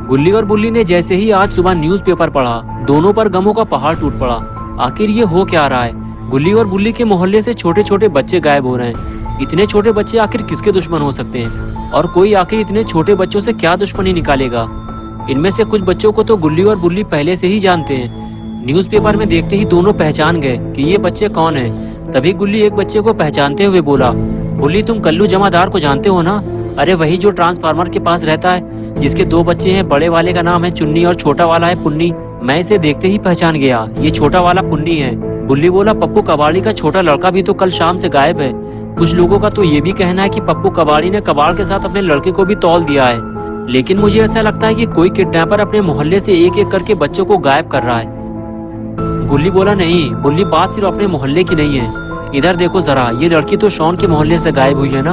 गुल्ली और बुल्ली ने जैसे ही आज सुबह न्यूज़पेपर पढ़ा, दोनों पर गमों का पहाड़ टूट पड़ा। आखिर ये हो क्या रहा है? गुल्ली और बुल्ली के मोहल्ले से छोटे छोटे बच्चे गायब हो रहे हैं। इतने छोटे बच्चे आखिर किसके दुश्मन हो सकते हैं? और कोई आखिर इतने छोटे बच्चों से क्या दुश्मनी निकालेगा? इनमें से कुछ बच्चों को तो गुल्ली और बुल्ली पहले से ही जानते हैं। न्यूज़पेपर में देखते ही दोनों पहचान गए कि ये बच्चे कौन हैं। तभी गुल्ली एक बच्चे को पहचानते हुए बोला, बुल्ली तुम कल्लू जमादार को जानते हो ना? अरे वही जो ट्रांसफार्मर के पास रहता है, जिसके दो बच्चे हैं, बड़े वाले का नाम है चुन्नी और छोटा वाला है पुन्नी। मैं इसे देखते ही पहचान गया, ये छोटा वाला पुन्नी है। बुल्ली बोला, पप्पू कबाड़ी का छोटा लड़का भी तो कल शाम से गायब है। कुछ लोगों का तो ये भी कहना है कि पप्पू कबाड़ी ने कबाड़ के साथ अपने लड़के को भी तौल दिया है। लेकिन मुझे ऐसा लगता है कि कोई किडनैपर अपने मोहल्ले से एक एक करके बच्चों को गायब कर रहा है। गुल्ली बोला, नहीं बुल्ली, बात सिर्फ अपने मोहल्ले की नहीं है। इधर देखो जरा, ये लड़की तो शॉन के मोहल्ले से गायब हुई है ना।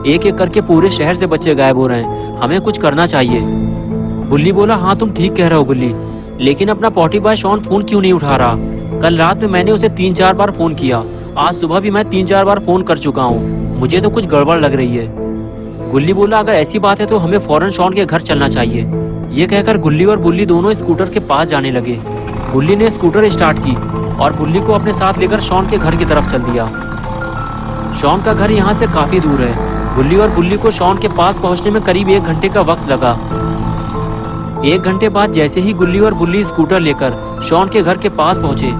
एक एक करके पूरे शहर से बच्चे गायब हो रहे हैं, हमें कुछ करना चाहिए। बुल्ली बोला, हाँ तुम ठीक कह रहे हो गुल्ली, लेकिन अपना पॉटी बॉय शॉन फोन क्यों नहीं उठा रहा? कल रात में मैंने उसे 3-4 बार फोन किया, आज सुबह भी मैं 3-4 बार फोन कर चुका हूँ। मुझे तो कुछ गड़बड़ लग रही है। गुल्ली बोला, अगर ऐसी बात है तो हमें फौरन शॉन के घर चलना चाहिए। ये कहकर गुल्ली और बुल्ली दोनों स्कूटर के पास जाने लगे। गुल्ली ने स्कूटर स्टार्ट की और बुल्ली को अपने साथ लेकर शॉन के घर की तरफ चल दिया। शॉन का घर यहाँ से काफी दूर है। गुल्ली और बुल्ली को शॉन के पास पहुंचने में करीब 1 घंटे का वक्त लगा। 1 घंटे बाद जैसे ही गुल्ली और बुल्ली स्कूटर लेकर शॉन के घर के पास पहुंचे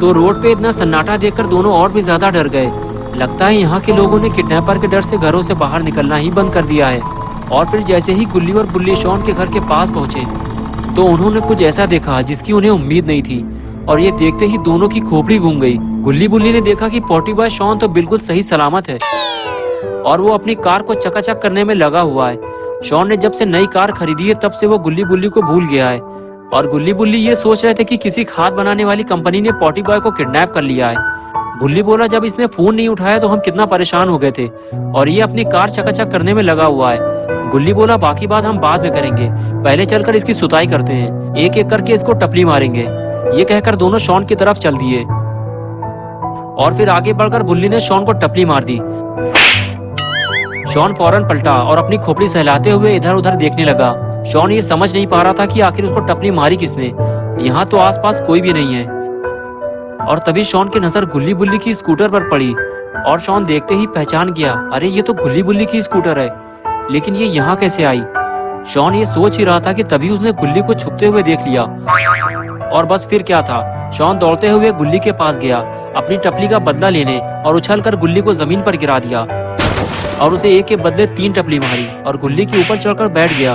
तो रोड पे इतना सन्नाटा देखकर दोनों और भी ज्यादा डर गए। लगता है यहाँ के लोगों ने किडनैपर के डर से घरों से बाहर निकलना ही बंद कर दिया है। और फिर जैसे ही गुल्ली और बुल्ली शॉन के घर के पास पहुंचे तो उन्होंने कुछ ऐसा देखा जिसकी उन्हें उम्मीद नहीं थी, और ये देखते ही दोनों की खोपड़ी घूम गई। गुल्ली बुल्ली ने देखा कि पॉटी बॉय शॉन तो बिल्कुल सही सलामत है और वो अपनी कार को चकाचक करने में लगा हुआ है। शॉन ने जब से नई कार खरीदी है तब से वो गुल्ली बुल्ली को भूल गया है, और गुल्ली बुल्ली ये सोच रहे थे कि किसी खाद बनाने वाली कंपनी ने पॉटी बॉय को किडनैप कर लिया है। बुल्ली बोला, जब इसने फोन नहीं उठाया तो हम कितना परेशान हो गए थे, और ये अपनी कार चकाचक करने में लगा हुआ है। गुल्ली बोला, बाकी बात हम बाद में करेंगे, पहले चलकर इसकी सुताई करते हैं, एक एक करके इसको टपली मारेंगे। ये कहकर दोनों शॉन की तरफ चल दिए और फिर आगे बढ़कर बुल्ली ने शॉन को टपली मार दी। शॉन फौरन पलटा और अपनी खोपड़ी सहलाते हुए इधर उधर देखने लगा। शॉन ये समझ नहीं पा रहा था कि आखिर उसको टपली मारी किसने। यहाँ तो आसपास कोई भी नहीं है। और तभी शॉन की नजर गुल्ली बुल्ली की स्कूटर पर पड़ी और शॉन देखते ही पहचान गया, अरे ये तो गुल्ली बुल्ली की स्कूटर है, लेकिन ये यहाँ कैसे आई? शॉन ये सोच ही रहा था कि तभी उसने गुल्ली को छुपते हुए देख लिया। और बस फिर क्या था, शॉन दौड़ते हुए गुल्ली के पास गया अपनी टपली का बदला लेने और उछलकर गुल्ली को जमीन पर गिरा दिया और उसे एक के बदले 3 टपली मारी और गुल्ली के ऊपर चढ़कर बैठ गया।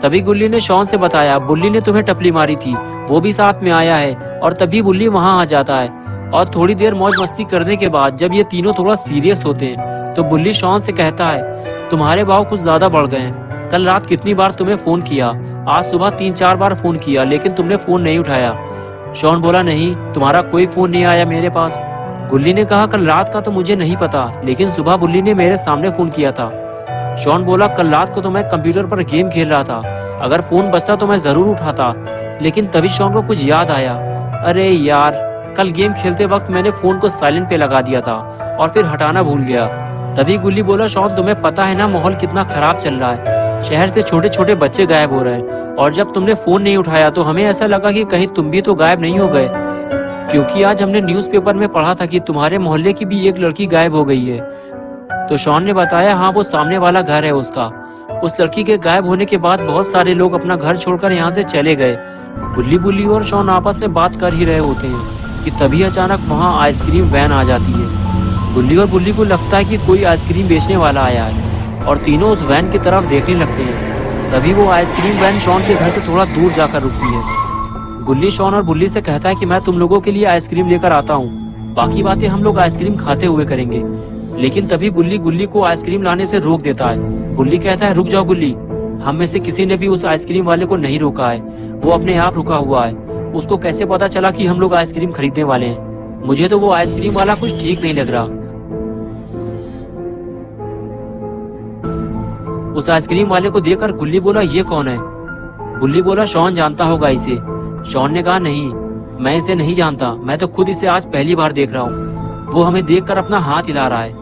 तभी गुल्ली ने शॉन से बताया, बुल्ली ने तुम्हें टपली मारी थी, वो भी साथ में आया है। और तभी बुल्ली वहां आ जाता है और थोड़ी देर मौज मस्ती करने के बाद जब ये तीनों थोड़ा सीरियस होते हैं तो बुल्ली शॉन से कहता है, तुम्हारे भाव कुछ ज्यादा बढ़ गए हैं। कल रात कितनी बार तुम्हें फोन किया, आज सुबह 3-4 बार फोन किया, लेकिन तुमने फोन नहीं उठाया। शॉन बोला, नहीं तुम्हारा कोई फोन नहीं आया मेरे पास। गुल्ली ने कहा, कल रात का तो मुझे नहीं पता, लेकिन सुबह बुल्ली ने मेरे सामने फोन किया था। शॉन बोला, कल रात को तो मैं कंप्यूटर पर गेम खेल रहा था, अगर फोन बजता तो मैं जरूर उठाता। लेकिन तभी शॉन को कुछ याद आया, अरे यार कल गेम खेलते वक्त मैंने फोन को साइलेंट पे लगा दिया था और फिर हटाना भूल गया। तभी गुल्ली बोला, शॉन तुम्हें पता है ना माहौल कितना खराब चल रहा है, शहर से छोटे छोटे बच्चे गायब हो रहे हैं, और जब तुमने फोन नहीं उठाया तो हमें ऐसा लगा कि कहीं तुम भी तो गायब नहीं हो गए, क्योंकि आज हमने न्यूज़पेपर में पढ़ा था कि तुम्हारे मोहल्ले की भी एक लड़की गायब हो गई है। तो शॉन ने बताया, हाँ वो सामने वाला घर है उसका। उस लड़की के गायब होने के बाद बहुत सारे लोग अपना घर छोड़कर यहाँ से चले गए। गुल्ली बुल्ली और शॉन आपस में बात कर ही रहे होते हैं कि तभी अचानक वहाँ आइसक्रीम वैन आ जाती है। गुल्ली और बुल्ली को लगता है कि कोई आइसक्रीम बेचने वाला आया है और तीनों उस वैन की तरफ देखने लगते हैं। तभी वो आइसक्रीम वैन शॉन के घर से थोड़ा दूर जाकर रुकती है। गुल्ली शॉन और बुल्ली से कहता है कि मैं तुम लोगों के लिए आइसक्रीम लेकर आता हूँ, बाकी बातें हम लोग आइसक्रीम खाते हुए करेंगे। लेकिन तभी बुल्ली गुल्ली को आइसक्रीम लाने से रोक देता है। बुल्ली कहता है, रुक जाओ गुल्ली, हम में से किसी ने भी उस आइसक्रीम वाले को नहीं रोका है, वो अपने आप रुका हुआ है। उसको कैसे पता चला कि हम लोग आइसक्रीम खरीदने वाले हैं? मुझे तो वो आइसक्रीम वाला कुछ ठीक नहीं लग रहा। उस आइसक्रीम वाले को देखकर गुल्ली बोला, ये कौन है? बुल्ली बोला, शॉन जानता होगा इसे। शॉन ने कहा, नहीं मैं इसे नहीं जानता, मैं तो खुद इसे आज पहली बार देख रहा हूँ। वो हमें देखकर अपना हाथ हिला रहा है।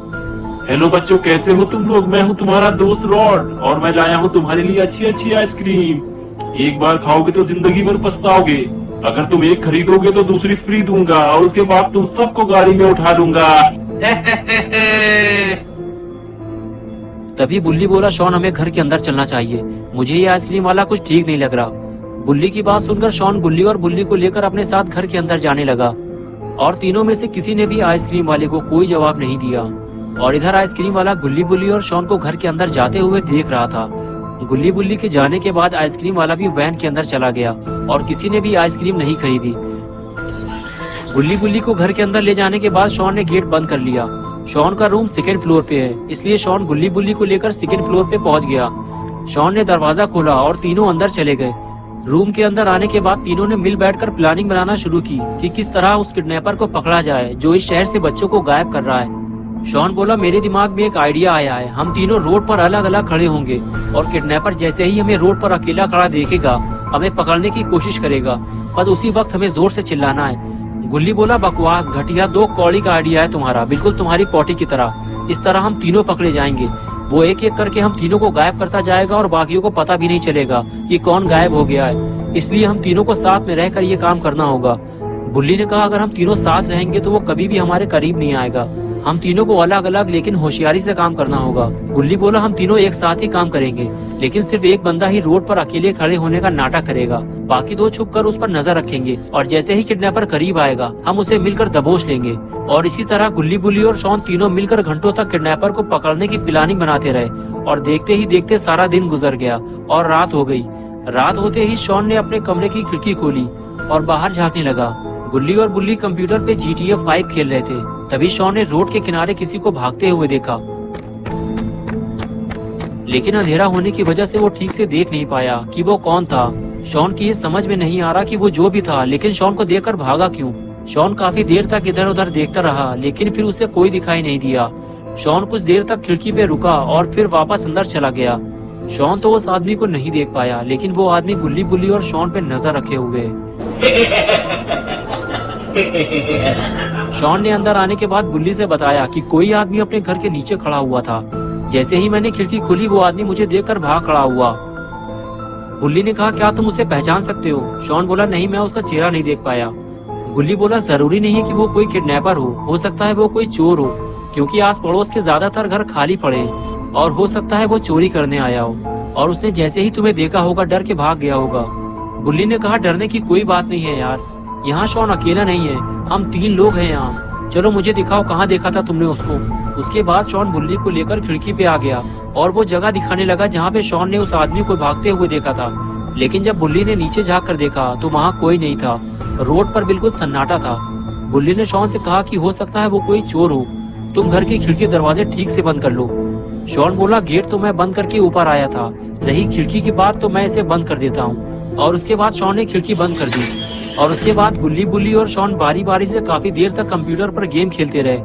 हेलो बच्चों, कैसे हो तुम लोग? मैं हूँ तुम्हारा दोस्त रॉड और मैं लाया हूँ तुम्हारे लिए अच्छी अच्छी आइसक्रीम। एक बार खाओगे तो जिंदगी भर पछताओगे। अगर तुम एक खरीदोगे तो दूसरी फ्री दूंगा और उसके बाद तुम सबको गाड़ी में उठा दूंगा। तभी बुल्ली बोला, शॉन हमें घर के अंदर चलना चाहिए, मुझे ये आइसक्रीम वाला कुछ ठीक नहीं लग रहा। बुल्ली की बात सुनकर शॉन गुल्ली और बुल्ली को लेकर अपने साथ घर के अंदर जाने लगा और तीनों में से किसी ने भी आइसक्रीम वाले को कोई जवाब नहीं दिया। और इधर आइसक्रीम वाला गुल्ली बुल्ली और शॉन को घर के अंदर जाते हुए देख रहा था। गुल्ली बुल्ली के जाने के बाद आइसक्रीम वाला भी वैन के अंदर चला गया और किसी ने भी आइसक्रीम नहीं खरीदी। गुल्ली बुल्ली को घर के अंदर ले जाने के बाद शॉन ने गेट बंद कर लिया। शॉन का रूम सेकेंड फ्लोर पे है, इसलिए शॉन गुल्ली बुल्ली को लेकर सेकेंड फ्लोर पे पहुंच गया। शॉन ने दरवाजा खोला और तीनों अंदर चले गए। रूम के अंदर आने के बाद तीनों ने मिल बैठकर प्लानिंग बनाना शुरू की कि किस तरह उस किडनैपर को पकड़ा जाए जो इस शहर से बच्चों को गायब कर रहा है। शॉन बोला, मेरे दिमाग में एक आइडिया आया है, हम तीनों रोड पर अलग अलग खड़े होंगे और किडनैपर जैसे ही हमें रोड पर अकेला खड़ा देखेगा हमें पकड़ने की कोशिश करेगा, बस उसी वक्त हमें जोर से चिल्लाना है। गुल्ली बोला, बकवास घटिया, दो कौड़ी का आइडिया है तुम्हारा, बिल्कुल तुम्हारी पोटी की तरह। इस तरह हम तीनों पकड़े जाएंगे, वो एक एक करके हम तीनों को गायब करता जाएगा और बाकियों को पता भी नहीं चलेगा कि कौन गायब हो गया है। इसलिए हम तीनों को साथ में रहकर ये काम करना होगा। बुल्ली ने कहा, अगर हम तीनों साथ रहेंगे तो वो कभी भी हमारे करीब नहीं आएगा, हम तीनों को अलग अलग लेकिन होशियारी से काम करना होगा। गुल्ली बोला, हम तीनों एक साथ ही काम करेंगे, लेकिन सिर्फ एक बंदा ही रोड पर अकेले खड़े होने का नाटक करेगा, बाकी दो छुप कर उस पर नजर रखेंगे और जैसे ही किडनैपर करीब आएगा हम उसे मिलकर दबोच लेंगे। और इसी तरह गुल्ली बुल्ली और शॉन तीनों मिलकर घंटों तक किडनैपर को पकड़ने की प्लानिंग बनाते रहे और देखते ही देखते सारा दिन गुजर गया और रात हो गई। रात होते ही शॉन ने अपने कमरे की खिड़की खोली और बाहर झांकने लगा। गुल्ली और बुल्ली कंप्यूटर पे GTA 5 खेल रहे थे। तभी शॉन ने रोड के किनारे किसी को भागते हुए देखा, लेकिन अंधेरा होने की वजह से वो ठीक से देख नहीं पाया कि वो कौन था। शॉन की ये समझ में नहीं आ रहा कि वो जो भी था, लेकिन शॉन को देखकर भागा क्यों। शॉन काफी देर तक इधर उधर देखता रहा, लेकिन फिर उसे कोई दिखाई नहीं दिया। शॉन कुछ देर तक खिड़की पे रुका और फिर वापस अंदर चला गया। शॉन तो उस आदमी को नहीं देख पाया, लेकिन वो आदमी गुल्ली बुल्ली और शॉन पे नजर रखे हुए। शॉन ने अंदर आने के बाद बुल्ली से बताया कि कोई आदमी अपने घर के नीचे खड़ा हुआ था। जैसे ही मैंने खिड़की खोली वो आदमी मुझे देखकर भाग खड़ा हुआ। बुल्ली ने कहा, क्या तुम उसे पहचान सकते हो? शॉन बोला, नहीं, मैं उसका चेहरा नहीं देख पाया। गुल्ली बोला, जरूरी नहीं है कि वो कोई किडनैपर हो सकता है वो कोई चोर हो, क्योंकि आस पड़ोस के ज्यादातर घर खाली पड़े हैं और हो सकता है वो चोरी करने आया हो और उसने जैसे ही तुम्हें देखा होगा डर के भाग गया होगा। बुल्ली ने कहा, डरने की कोई बात नहीं है यार, यहाँ शॉन अकेला नहीं है, हम 3 लोग हैं यहाँ। चलो मुझे दिखाओ कहाँ देखा था तुमने उसको। उसके बाद शॉन बुल्ली को लेकर खिड़की पे आ गया और वो जगह दिखाने लगा जहाँ पे शॉन ने उस आदमी को भागते हुए देखा था। लेकिन जब बुल्ली ने नीचे झाँक कर देखा तो वहाँ कोई नहीं था, रोड पर बिल्कुल सन्नाटा था। बुल्ली ने शॉन से कहा कि हो सकता है वो कोई चोर हो, तुम घर की खिड़की दरवाजे ठीक से बंद कर लो। शॉन बोला, गेट तो मैं बंद करके ऊपर आया था, रही खिड़की की बात तो मैं इसे बंद कर देता हूँ। और उसके बाद शॉन ने खिड़की बंद कर दी और उसके बाद गुल्ली बुल्ली और शॉन बारी बारी से काफी देर तक कंप्यूटर पर गेम खेलते रहे।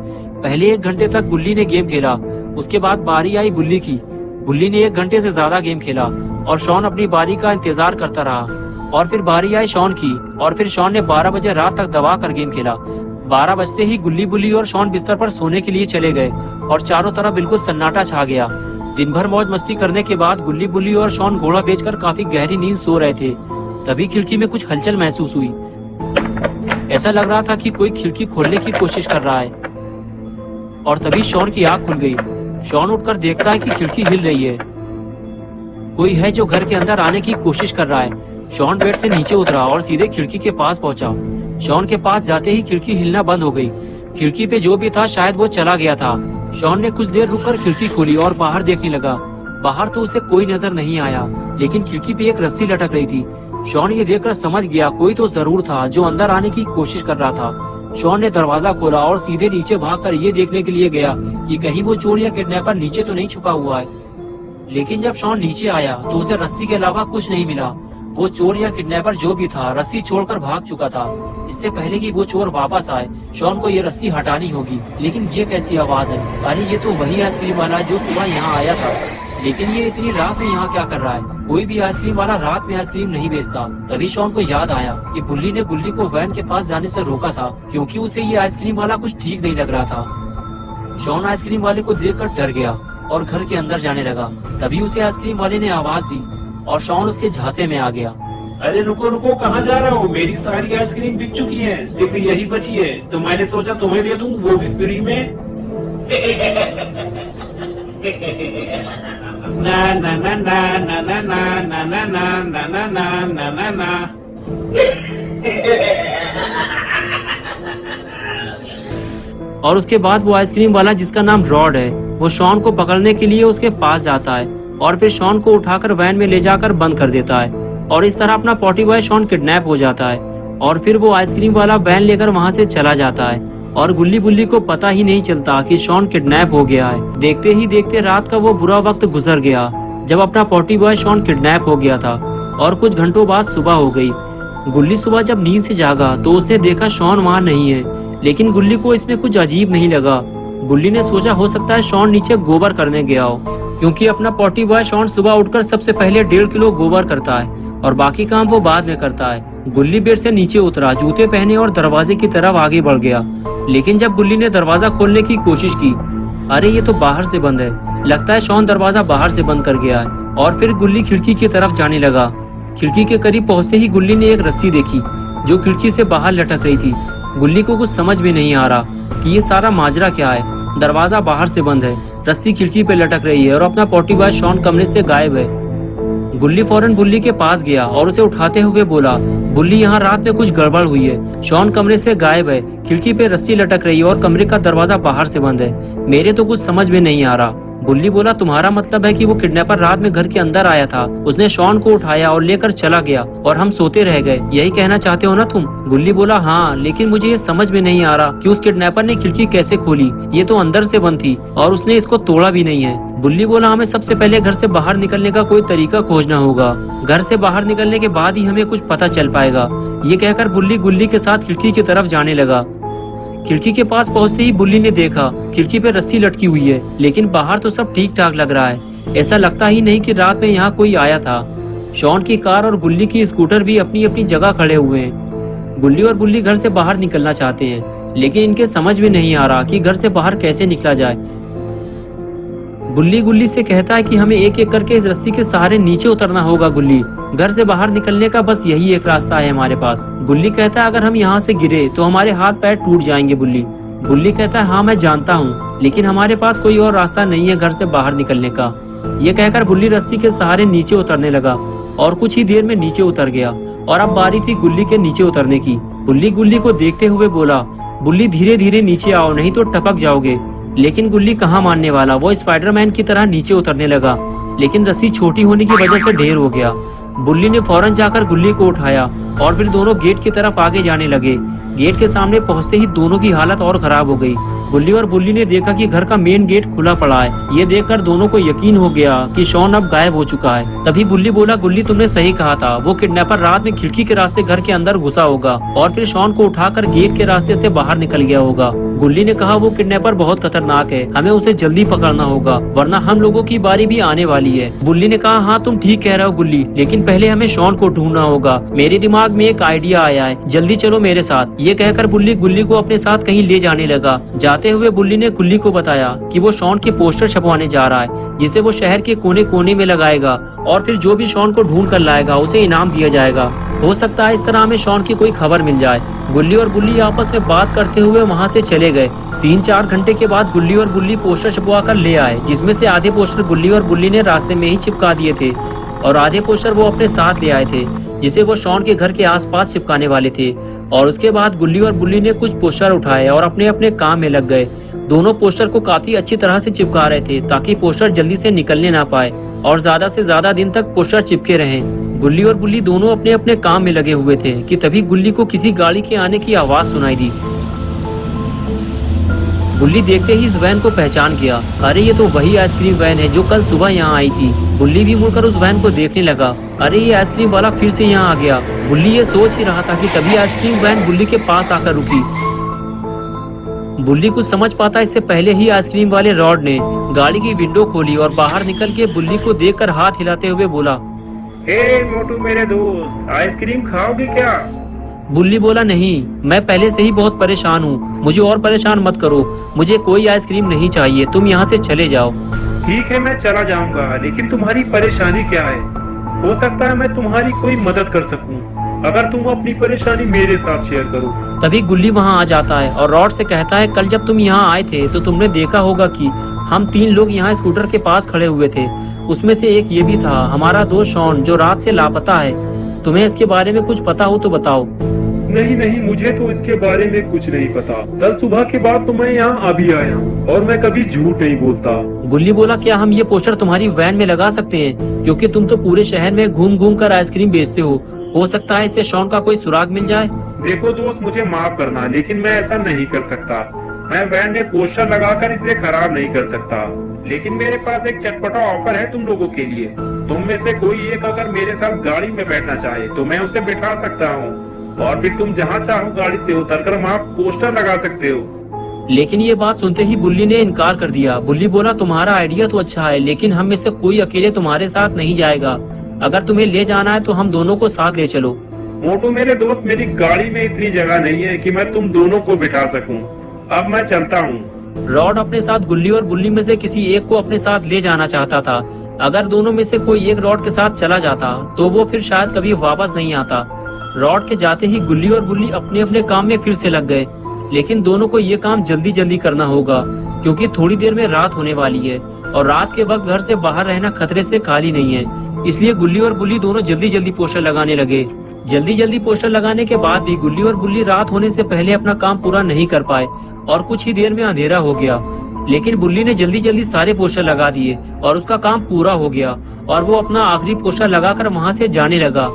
पहले 1 घंटे तक गुल्ली ने गेम खेला, उसके बाद बारी आई बुल्ली की। बुल्ली ने 1 घंटे से ज्यादा गेम खेला और शॉन अपनी बारी का इंतजार करता रहा। और फिर बारी आई शॉन की और फिर शॉन ने 12 बजे रात तक दबा कर गेम खेला। 12 बजते ही गुल्ली बुल्ली और शॉन बिस्तर पर सोने के लिए चले गए और चारों तरफ बिल्कुल सन्नाटा छा गया। दिन भर मौज मस्ती करने के बाद गुल्ली बुल्ली और शॉन घोड़ा बेचकर काफी गहरी नींद सो रहे थे। तभी खिड़की में कुछ हलचल महसूस हुई। ऐसा लग रहा था कि कोई खिड़की खोलने की कोशिश कर रहा है और तभी शॉन की आंख खुल गई। शॉन उठकर देखता है कि खिड़की हिल रही है, कोई है जो घर के अंदर आने की कोशिश कर रहा है। शॉन बेड से नीचे उतरा और सीधे खिड़की के पास पहुंचा। शॉन के पास जाते ही खिड़की हिलना बंद हो गई। खिड़की पे जो भी था शायद वो चला गया था। शॉन ने कुछ देर रुककर खिड़की खोली और बाहर देखने लगा। बाहर तो उसे कोई नजर नहीं आया, लेकिन खिड़की पे एक रस्सी लटक रही थी। शॉन ये देखकर समझ गया कोई तो जरूर था जो अंदर आने की कोशिश कर रहा था। शॉन ने दरवाजा खोला और सीधे नीचे भागकर ये देखने के लिए गया कि कहीं वो चोर या किडनैपर नीचे तो नहीं छुपा हुआ है। लेकिन जब शॉन नीचे आया तो उसे रस्सी के अलावा कुछ नहीं मिला। वो चोर या किडनैपर जो भी था रस्सी छोड़कर भाग चुका था। इससे पहले कि वो चोर वापस आए शॉन को ये रस्सी हटानी होगी। लेकिन ये कैसी आवाज है? अरे ये तो वही आइसक्रीम वाला है जो सुबह यहाँ आया था। लेकिन ये इतनी रात में यहाँ क्या कर रहा है? कोई भी आइसक्रीम वाला रात में आइसक्रीम नहीं बेचता। तभी शॉन को याद आया कि बुल्ली ने गुल्ली को वैन के पास जाने से रोका था, क्योंकि उसे ये आइसक्रीम वाला कुछ ठीक नहीं लग रहा था। शॉन आइसक्रीम वाले को देखकर डर गया और घर के अंदर जाने लगा। तभी उसे आइसक्रीम वाले ने आवाज दी और शॉन उसके झांसे में आ गया। अरे रुको रुको, कहाँ जा रहा हो? मेरी सारी आइसक्रीम बिक चुकी है, सिर्फ यही बची है, तो मैंने सोचा तुम्हें दे दूं, वो भी फ्री में। ना ना ना ना ना ना ना ना ना ना ना ना ना ना ना ना। और उसके बाद वो आइसक्रीम वाला जिसका नाम रॉड है, वो शॉन को पकड़ने के लिए उसके पास जाता है और फिर शॉन को उठाकर वैन में ले जाकर बंद कर देता है। और इस तरह अपना पॉटी बॉय शॉन किडनैप हो जाता है और फिर वो आइसक्रीम वाला वैन लेकर वहाँ से चला जाता है और गुल्ली बुल्ली को पता ही नहीं चलता कि शॉन किडनैप हो गया है। देखते ही देखते रात का वो बुरा वक्त गुजर गया जब अपना पॉटी बॉय शॉन किडनैप हो गया था और कुछ घंटों बाद सुबह हो गई। गुल्ली सुबह जब नींद से जागा तो उसने देखा शॉन वहाँ नहीं है, लेकिन गुल्ली को इसमें कुछ अजीब नहीं लगा। गुल्ली ने सोचा हो सकता है शॉन नीचे गोबर करने गया हो, क्योंकि अपना पॉटी बॉय शॉन सुबह उठकर सबसे पहले 1.5 किलो गोबर करता है और बाकी काम वो बाद में करता है। गुल्ली बेड से नीचे उतरा, जूते पहने और दरवाजे की तरफ आगे बढ़ गया। लेकिन जब गुल्ली ने दरवाजा खोलने की कोशिश की, अरे ये तो बाहर से बंद है। लगता है शॉन दरवाजा बाहर से बंद कर गया है। और फिर गुल्ली खिड़की की तरफ जाने लगा। खिड़की के करीब पहुंचते ही गुल्ली ने एक रस्सी देखी जो खिड़की से बाहर लटक रही थी। गुल्ली को कुछ समझ में नहीं आ रहा कि ये सारा माजरा क्या है। दरवाजा बाहर से बंद है, रस्सी खिड़की पे लटक रही है और अपना पॉटी बॉय शॉन कमरे से गायब है। गुल्ली फौरन बुल्ली के पास गया और उसे उठाते हुए बोला, बुल्ली यहाँ रात में कुछ गड़बड़ हुई है। शॉन कमरे से गायब है, खिड़की पे रस्सी लटक रही है और कमरे का दरवाजा बाहर से बंद है। मेरे तो कुछ समझ में नहीं आ रहा। बुल्ली बोला, तुम्हारा मतलब है कि वो किडनैपर रात में घर के अंदर आया था, उसने शॉन को उठाया और लेकर चला गया और हम सोते रह गए, यही कहना चाहते हो ना तुम? गुल्ली बोला, हाँ, लेकिन मुझे ये समझ में नहीं आ रहा कि उस किडनैपर ने खिड़की कैसे खोली। ये तो अंदर से बंद थी और उसने इसको तोड़ा भी नहीं है। बुल्ली बोला, हमें सबसे पहले घर से बाहर निकलने का कोई तरीका खोजना होगा। घर से बाहर निकलने के बाद ही हमें कुछ पता चल पाएगा। ये कहकर बुल्ली गुल्ली के साथ खिड़की की तरफ जाने लगा। खिड़की के पास पहुंचते ही बुल्ली ने देखा खिड़की पे रस्सी लटकी हुई है, लेकिन बाहर तो सब ठीक ठाक लग रहा है। ऐसा लगता ही नहीं कि रात में यहाँ कोई आया था। शॉन की कार और गुल्ली की स्कूटर भी अपनी अपनी जगह खड़े हुए हैं। गुल्ली और बुल्ली घर से बाहर निकलना चाहते हैं, लेकिन इनके समझ में नहीं आ रहा कि घर से बाहर कैसे निकला जाए। बुल्ली गुल्ली से कहता है कि हमें एक एक करके इस रस्सी के सहारे नीचे उतरना होगा। गुल्ली, घर से बाहर निकलने का बस यही एक रास्ता है हमारे पास। गुल्ली कहता है, अगर हम यहाँ से गिरे तो हमारे हाथ पैर टूट जाएंगे। बुल्ली कहता है, हाँ मैं जानता हूँ, लेकिन हमारे पास कोई और रास्ता नहीं है घर से बाहर निकलने का। ये कहकर बुल्ली रस्सी के सहारे नीचे उतरने लगा और कुछ ही देर में नीचे उतर गया और अब बारी थी गुल्ली के नीचे उतरने की। बुल्ली गुल्ली को देखते हुए बोला, बुल्ली धीरे धीरे नीचे आओ, नहीं तो टपक जाओगे। लेकिन गुल्ली कहाँ मानने वाला, वो स्पाइडरमैन की तरह नीचे उतरने लगा, लेकिन रस्सी छोटी होने की वजह से ढेर हो गया। बुल्ली ने फौरन जाकर गुल्ली को उठाया और फिर दोनों गेट की तरफ आगे जाने लगे। गेट के सामने पहुंचते ही दोनों की हालत और खराब हो गई। गुल्ली और बुल्ली ने देखा कि घर का मेन गेट खुला पड़ा है। ये देखकर दोनों को यकीन हो गया कि शॉन अब गायब हो चुका है। तभी बुल्ली बोला, गुल्ली तुमने सही कहा था, वो किडनैपर रात में खिड़की के रास्ते घर के अंदर घुसा होगा और फिर शॉन को उठाकर गेट के रास्ते से बाहर निकल गया होगा। गुल्ली ने कहा, वो किडनैपर बहुत खतरनाक है, हमें उसे जल्दी पकड़ना होगा, वरना हम लोगों की बारी भी आने वाली है। बुल्ली ने कहा, हाँ तुम ठीक कह रहे हो गुल्ली, लेकिन पहले हमें शॉन को ढूंढना होगा। मेरे दिमाग में एक आइडिया आया है, जल्दी चलो मेरे साथ। ये कहकर बुल्ली गुल्ली को अपने साथ कहीं ले जाने लगा। जाते हुए बुल्ली ने गुल्ली को बताया कि वो शॉन के पोस्टर छपवाने जा रहा है, जिसे वो शहर के कोने कोने में लगाएगा और फिर जो भी शॉन को ढूंढ कर लाएगा उसे इनाम दिया जाएगा। हो सकता है इस तरह हमें शॉन की कोई खबर मिल जाए। गुल्ली और बुल्ली आपस में बात करते हुए वहाँ से चले गए। 3-4 घंटे के बाद गुल्ली और बुल्ली पोस्टर छपवा कर ले आए, जिसमें से आधे पोस्टर गुल्ली और बुल्ली ने रास्ते में ही चिपका दिए थे और आधे पोस्टर वो अपने साथ ले आए थे, जिसे वो शॉन के घर के आसपास चिपकाने वाले थे। और उसके बाद गुल्ली और बुल्ली ने कुछ पोस्टर उठाए और अपने अपने काम में लग गए। दोनों पोस्टर को काफी अच्छी तरह से चिपका रहे थे ताकि पोस्टर जल्दी से निकलने ना पाए और ज्यादा से ज्यादा दिन तक पोस्टर चिपके रहें। गुल्ली और बुल्ली दोनों अपने अपने काम में लगे हुए थे कि तभी गुल्ली को किसी गाड़ी के आने की आवाज सुनाई दी। गुल्ली देखते ही इस वैन को पहचान गया। अरे ये तो वही आइसक्रीम वैन है जो कल सुबह यहाँ आई थी। गुल्ली भी मुड़कर उस वैन को देखने लगा। अरे ये आइसक्रीम वाला फिर से यहाँ आ गया। गुल्ली ये सोच ही रहा था कि तभी आइसक्रीम वैन गुल्ली के पास आकर रुकी। बुल्ली कुछ समझ पाता इससे पहले ही आइसक्रीम वाले रॉड ने गाड़ी की विंडो खोली और बाहर निकल के बुल्ली को देखकर हाथ हिलाते हुए बोला, हे मोटू मेरे दोस्त, आइसक्रीम खाओगे क्या? बुल्ली बोला नहीं, मैं पहले से ही बहुत परेशान हूँ, मुझे और परेशान मत करो, मुझे कोई आइसक्रीम नहीं चाहिए, तुम यहाँ से चले जाओ। ठीक है, मैं चला जाऊंगा, लेकिन तुम्हारी परेशानी क्या है? हो सकता है मैं तुम्हारी कोई मदद कर सकूं, अगर तुम अपनी परेशानी मेरे साथ शेयर करो। तभी गुल्ली वहाँ आ जाता है और रॉड से कहता है, कल जब तुम यहाँ आए थे तो तुमने देखा होगा कि हम 3 लोग यहाँ स्कूटर के पास खड़े हुए थे। उसमें से एक ये भी था, हमारा दोस्त शॉन, जो रात से लापता है। तुम्हें इसके बारे में कुछ पता हो तो बताओ। नहीं नहीं, मुझे तो इसके बारे में कुछ नहीं पता। कल सुबह के बाद तो मैं यहाँ अभी आया हूँ और मैं कभी झूठ नहीं बोलता। गुल्ली बोला, क्या हम ये पोस्टर तुम्हारी वैन में लगा सकते हैं? क्योंकि तुम तो पूरे शहर में घूम घूम कर आइसक्रीम बेचते हो सकता है इससे शॉन का कोई सुराग मिल जाए। देखो दोस्त, मुझे माफ करना, लेकिन मैं ऐसा नहीं कर सकता। मैं वैन में पोस्टर लगाकर इसे खराब नहीं कर सकता, लेकिन मेरे पास एक चटपटा ऑफर है तुम लोगों के लिए। तुम में से कोई एक अगर मेरे साथ गाड़ी में बैठना चाहे तो मैं उसे बिठा सकता हूँ, और फिर तुम जहाँ चाहो गाड़ी से उतरकर वहाँ पोस्टर लगा सकते हो। लेकिन ये बात सुनते ही बुल्ली ने इनकार कर दिया। बुल्ली बोला, तुम्हारा आइडिया तो अच्छा है, लेकिन हम में से कोई अकेले तुम्हारे साथ नहीं जाएगा। अगर तुम्हें ले जाना है तो हम दोनों को साथ ले चलो। मोटू मेरे दोस्त, मेरी गाड़ी में इतनी जगह नहीं है कि मैं तुम दोनों को बिठा सकूं। अब मैं चलता हूँ। रॉड अपने साथ गुल्ली और बुल्ली में से किसी एक को अपने साथ ले जाना चाहता था। अगर दोनों में से कोई एक रॉड के साथ चला जाता तो वो फिर शायद कभी वापस नहीं आता। रॉड के जाते ही गुल्ली और बुल्ली अपने अपने काम में फिर से लग गए, लेकिन दोनों को ये काम जल्दी जल्दी करना होगा, क्योंकि थोड़ी देर में रात होने वाली है और रात के वक्त घर से बाहर रहना खतरे से खाली नहीं है। इसलिए गुल्ली और बुल्ली दोनों जल्दी जल्दी पोस्टर लगाने लगे। जल्दी जल्दी पोस्टर लगाने के बाद भी गुल्ली और बुल्ली रात होने से पहले अपना काम पूरा नहीं कर पाए और कुछ ही देर में अंधेरा हो गया। लेकिन बुल्ली ने जल्दी जल्दी सारे पोस्टर लगा दिए और उसका काम पूरा हो गया और वो अपना आखिरी पोस्टर लगाकर वहाँ से जाने लगा।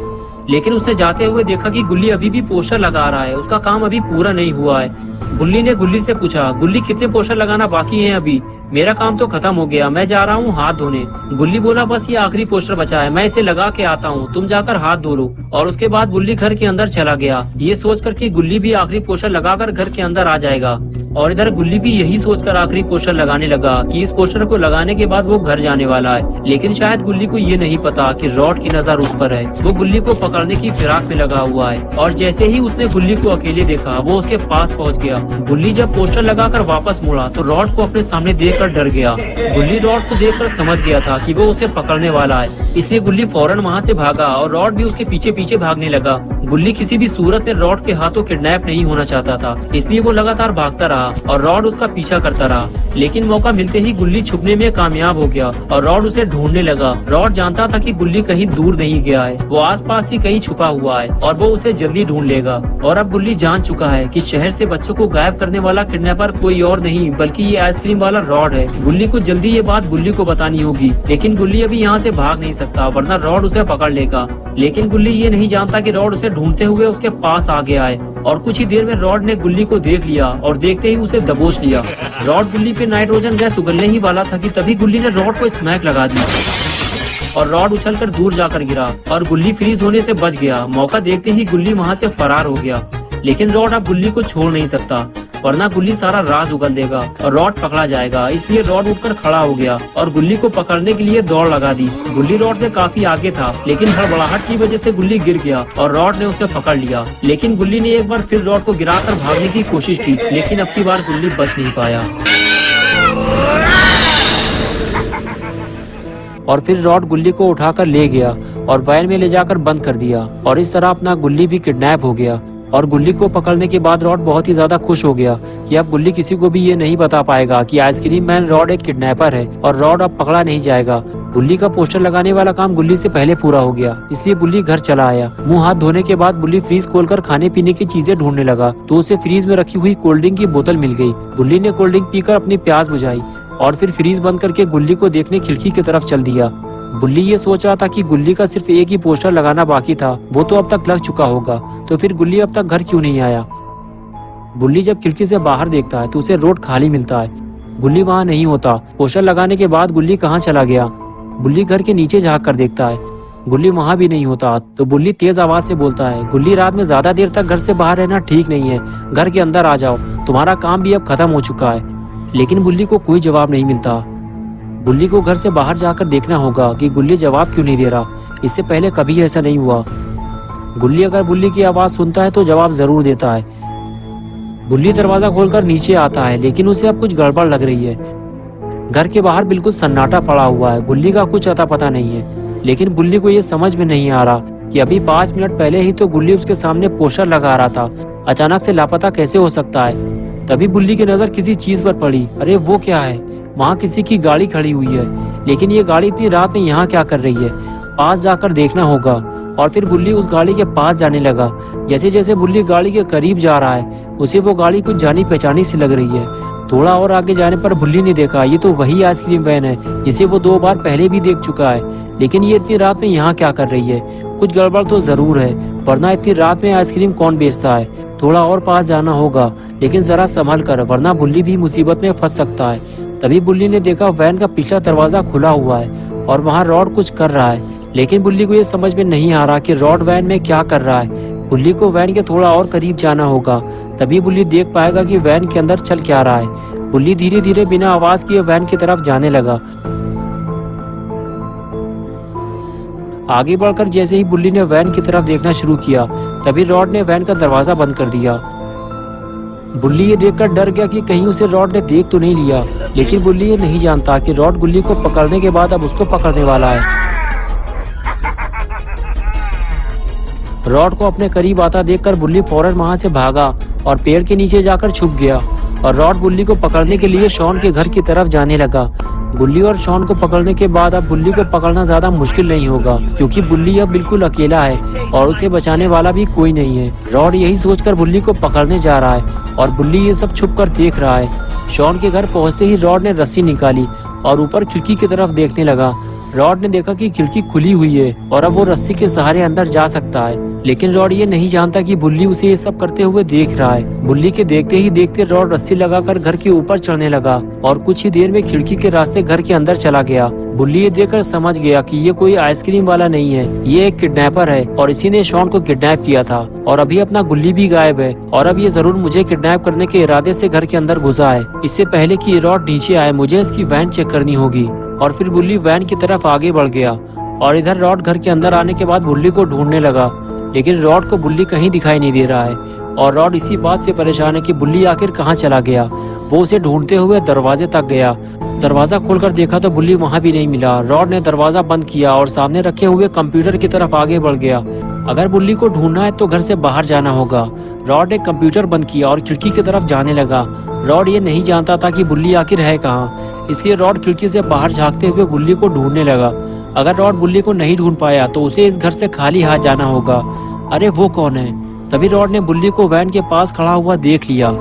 लेकिन उसने जाते हुए देखा कि गुल्ली अभी भी पोस्टर लगा रहा है, उसका काम अभी पूरा नहीं हुआ है। बुल्ली ने गुल्ली से पूछा, गुल्ली कितने पोस्टर लगाना बाकी हैं अभी? मेरा काम तो खत्म हो गया, मैं जा रहा हूँ हाथ धोने। गुल्ली बोला, बस ये आखिरी पोस्टर बचा है, मैं इसे लगा के आता हूँ, तुम जाकर हाथ धो लो। और उसके बाद बुल्ली घर के अंदर चला गया, ये सोचकर कि गुल्ली भी आखिरी पोस्टर लगाकर घर के अंदर आ जाएगा। और इधर गुल्ली भी यही सोचकर आखिरी पोस्टर लगाने लगा कि इस पोस्टर को लगाने के बाद वो घर जाने वाला है। लेकिन शायद गुल्ली को ये नहीं पता कि रॉड की नजर उस पर है। वो गुल्ली को पकड़ने की फिराक में लगा हुआ है और जैसे ही उसने गुल्ली को अकेले देखा वो उसके पास पहुंच गया। गुल्ली जब पोस्टर लगाकर वापस मुड़ा तो रॉड को अपने सामने देखकर डर गया। गुल्ली रॉड को देखकर समझ गया था कि वो उसे पकड़ने वाला है, इसलिए गुल्ली फौरन वहाँ से भागा और रॉड भी उसके पीछे पीछे भागने लगा। गुल्ली किसी भी सूरत में रॉड के हाथों किडनैप नहीं होना चाहता था, इसलिए वो लगातार भागता रहा और रॉड उसका पीछा करता रहा। लेकिन मौका मिलते ही गुल्ली छुपने में कामयाब हो गया और रॉड उसे ढूंढने लगा। रॉड जानता था कि गुल्ली कहीं दूर नहीं गया है, वो आसपास ही कहीं छुपा हुआ है और वो उसे जल्दी ढूंढ लेगा। और अब गुल्ली जान चुका है कि शहर से बच्चों को गायब करने वाला किडनैपर कोई और नहीं बल्कि ये आइसक्रीम वाला रॉड है। गुल्ली को जल्दी ये बात गुल्ली को बतानी होगी, लेकिन गुल्ली अभी यहाँ से भाग नहीं सकता वरना रॉड उसे पकड़ लेगा। लेकिन गुल्ली ये नहीं जानता कि रॉड उसे ढूंढते हुए उसके पास आ गया है और कुछ ही देर में रॉड ने गुल्ली को देख लिया और देखते ही उसे दबोच लिया। रॉड गुल्ली पे नाइट्रोजन गैस उगलने ही वाला था कि तभी गुल्ली ने रॉड को स्मैक लगा दी और रॉड उछलकर दूर जाकर गिरा और गुल्ली फ्रीज होने से बच गया। मौका देखते ही गुल्ली वहाँ से फरार हो गया, लेकिन रॉड अब गुल्ली को छोड़ नहीं सकता वरना गुल्ली सारा राज उगल देगा और रॉड पकड़ा जाएगा। इसलिए रॉड उठकर खड़ा हो गया और गुल्ली को पकड़ने के लिए दौड़ लगा दी। गुल्ली रॉड से काफी आगे था, लेकिन हड़बड़ाहट की वजह से गुल्ली गिर गया और रॉड ने उसे पकड़ लिया। लेकिन गुल्ली ने एक बार फिर रॉड को गिराकर भागने की कोशिश की, लेकिन अब की बार गुल्ली बच नहीं पाया और फिर रॉड गुल्ली को उठाकर ले गया और वैन में ले जाकर बंद कर दिया। और इस तरह अपना गुल्ली भी किडनैप हो गया। और गुल्ली को पकड़ने के बाद रॉड बहुत ही ज्यादा खुश हो गया कि अब गुल्ली किसी को भी ये नहीं बता पाएगा कि आइसक्रीम मैन रॉड एक किडनैपर है और रॉड अब पकड़ा नहीं जाएगा। गुल्ली का पोस्टर लगाने वाला काम गुल्ली से पहले पूरा हो गया, इसलिए गुल्ली घर चला आया। मुंह हाथ धोने के बाद गुल्ली फ्रीज खोलकर खाने पीने की चीजें ढूंढने लगा तो उसे फ्रीज में रखी हुई कोल्ड ड्रिंक की बोतल मिल गई। गुल्ली ने कोल्ड ड्रिंक पीकर अपनी प्यास बुझाई और फिर फ्रीज बंद करके गुल्ली को देखने खिड़की की तरफ चल दिया। गुल्ली ये सोच रहा था कि गुल्ली का सिर्फ एक ही पोस्टर लगाना बाकी था, वो तो अब तक लग चुका होगा, तो फिर गुल्ली अब तक घर क्यों नहीं आया। गुल्ली जब खिड़की से बाहर देखता है तो उसे रोड खाली मिलता है। गुल्ली वहाँ नहीं होता। पोस्टर लगाने के बाद गुल्ली कहाँ चला गया। गुल्ली घर के नीचे झाँक कर देखता है, गुल्ली वहाँ भी नहीं होता। तो गुल्ली तेज आवाज से बोलता है, गुल्ली रात में ज्यादा देर तक घर से बाहर रहना ठीक नहीं है, घर के अंदर आ जाओ, तुम्हारा काम भी अब खत्म हो चुका है। लेकिन गुल्ली को कोई जवाब नहीं मिलता। गुल्ली को घर से बाहर जाकर देखना होगा कि गुल्ली जवाब क्यों नहीं दे रहा। इससे पहले कभी ऐसा नहीं हुआ। गुल्ली अगर बुल्ली की आवाज सुनता है तो जवाब जरूर देता है। बुल्ली दरवाजा खोलकर नीचे आता है, लेकिन उसे अब कुछ गड़बड़ लग रही है। घर के बाहर बिल्कुल सन्नाटा पड़ा हुआ है। गुल्ली का कुछ अता पता नहीं है, लेकिन बुल्ली को ये समझ में नहीं आ रहा कि अभी 5 मिनट पहले ही तो गुल्ली उसके सामने पोस्टर लगा रहा था, अचानक से लापता कैसे हो सकता है। तभी बुल्ली की नजर किसी चीज पर पड़ी। अरे वो क्या है, वहाँ किसी की गाड़ी खड़ी हुई है, लेकिन ये गाड़ी इतनी रात में यहाँ क्या कर रही है, पास जाकर देखना होगा। और फिर बुल्ली उस गाड़ी के पास जाने लगा। जैसे जैसे बुल्ली गाड़ी के करीब जा रहा है, उसे वो गाड़ी कुछ जानी पहचानी सी लग रही है। थोड़ा और आगे जाने पर बुल्ली ने देखा, ये तो वही आइसक्रीम वैन है जिसे वो 2 बार पहले भी देख चुका है, लेकिन ये इतनी रात में यहाँ क्या कर रही है। कुछ गड़बड़ तो जरूर है, वरना इतनी रात में आइसक्रीम कौन बेचता है। थोड़ा और पास जाना होगा, लेकिन जरा संभल कर, वरना बुल्ली भी मुसीबत में फंस सकता है। तभी बुल्ली ने देखा वैन का पिछला दरवाजा खुला हुआ है और वहाँ रॉड कुछ कर रहा है, लेकिन बुल्ली को ये समझ में नहीं आ रहा कि रॉड वैन में क्या कर रहा है। बुल्ली को वैन के थोड़ा और करीब जाना होगा, तभी बुल्ली देख पाएगा कि वैन के अंदर चल क्या रहा है। बुल्ली धीरे धीरे बिना आवाज किए वैन की तरफ जाने लगा। आगे बढ़कर जैसे ही बुल्ली ने वैन की तरफ देखना शुरू किया, तभी रॉड ने वैन का दरवाजा बंद कर दिया। बुल्ली ये देखकर डर गया कि कहीं उसे रॉड ने देख तो नहीं लिया, लेकिन बुल्ली ये नहीं जानता कि रॉड गुल्ली को पकड़ने के बाद अब उसको पकड़ने वाला है। रॉड को अपने करीब आता देखकर बुल्ली फौरन वहां से भागा और पेड़ के नीचे जाकर छुप गया, और रॉड बुल्ली को पकड़ने के लिए शॉन के घर की तरफ जाने लगा। गुल्ली और शॉन को पकड़ने के बाद अब बुल्ली को पकड़ना ज्यादा मुश्किल नहीं होगा, क्योंकि बुल्ली अब बिल्कुल अकेला है और उसे बचाने वाला भी कोई नहीं है। रॉड यही सोचकर बुल्ली को पकड़ने जा रहा है और बुल्ली ये सब छुप कर देख रहा है। शॉन के घर पहुंचते ही रॉड ने रस्सी निकाली और ऊपर खिड़की की तरफ देखने लगा। रॉड ने देखा कि खिड़की खुली हुई है और अब वो रस्सी के सहारे अंदर जा सकता है, लेकिन रॉड ये नहीं जानता कि बुल्ली उसे ये सब करते हुए देख रहा है। बुल्ली के देखते ही देखते रॉड रस्सी लगाकर घर के ऊपर चढ़ने लगा और कुछ ही देर में खिड़की के रास्ते घर के अंदर चला गया। बुल्ली ये देखकर समझ गया कि ये कोई आइसक्रीम वाला नहीं है, ये एक किडनैपर है और इसी ने शॉन को किडनैप किया था, और अभी अपना गुल्ली भी गायब है, और अब ये जरूर मुझे किडनैप करने के इरादे से घर के अंदर घुसा है। इससे पहले कि रॉड नीचे आए मुझे इसकी वैन चेक करनी होगी। और फिर बुल्ली वैन की तरफ आगे बढ़ गया, और इधर रॉड घर के अंदर आने के बाद बुल्ली को ढूंढने लगा, लेकिन रॉड को बुल्ली कहीं दिखाई नहीं दे रहा है। और रॉड इसी बात से परेशान है कि बुल्ली आखिर कहाँ चला गया। वो उसे ढूंढते हुए दरवाजे तक गया। दरवाजा खोलकर देखा तो बुल्ली वहाँ भी नहीं मिला। रॉड ने दरवाजा बंद किया और सामने रखे हुए कंप्यूटर की तरफ आगे बढ़ गया। अगर बुल्ली को ढूंढना है तो घर से बाहर जाना होगा। रॉड ने कंप्यूटर बंद किया और खिड़की की तरफ जाने लगा। रॉड ये नहीं जानता था कि बुल्ली आखिर है कहाँ, इसलिए रॉड खिड़की से बाहर झांकते हुए बुल्ली को ढूंढने लगा। अगर रॉड बुल्ली को नहीं ढूंढ पाया तो उसे इस घर से खाली हाथ जाना होगा। अरे वो कौन है? तभी रॉड ने बुल्ली को वैन के पास खड़ा हुआ देख लिया,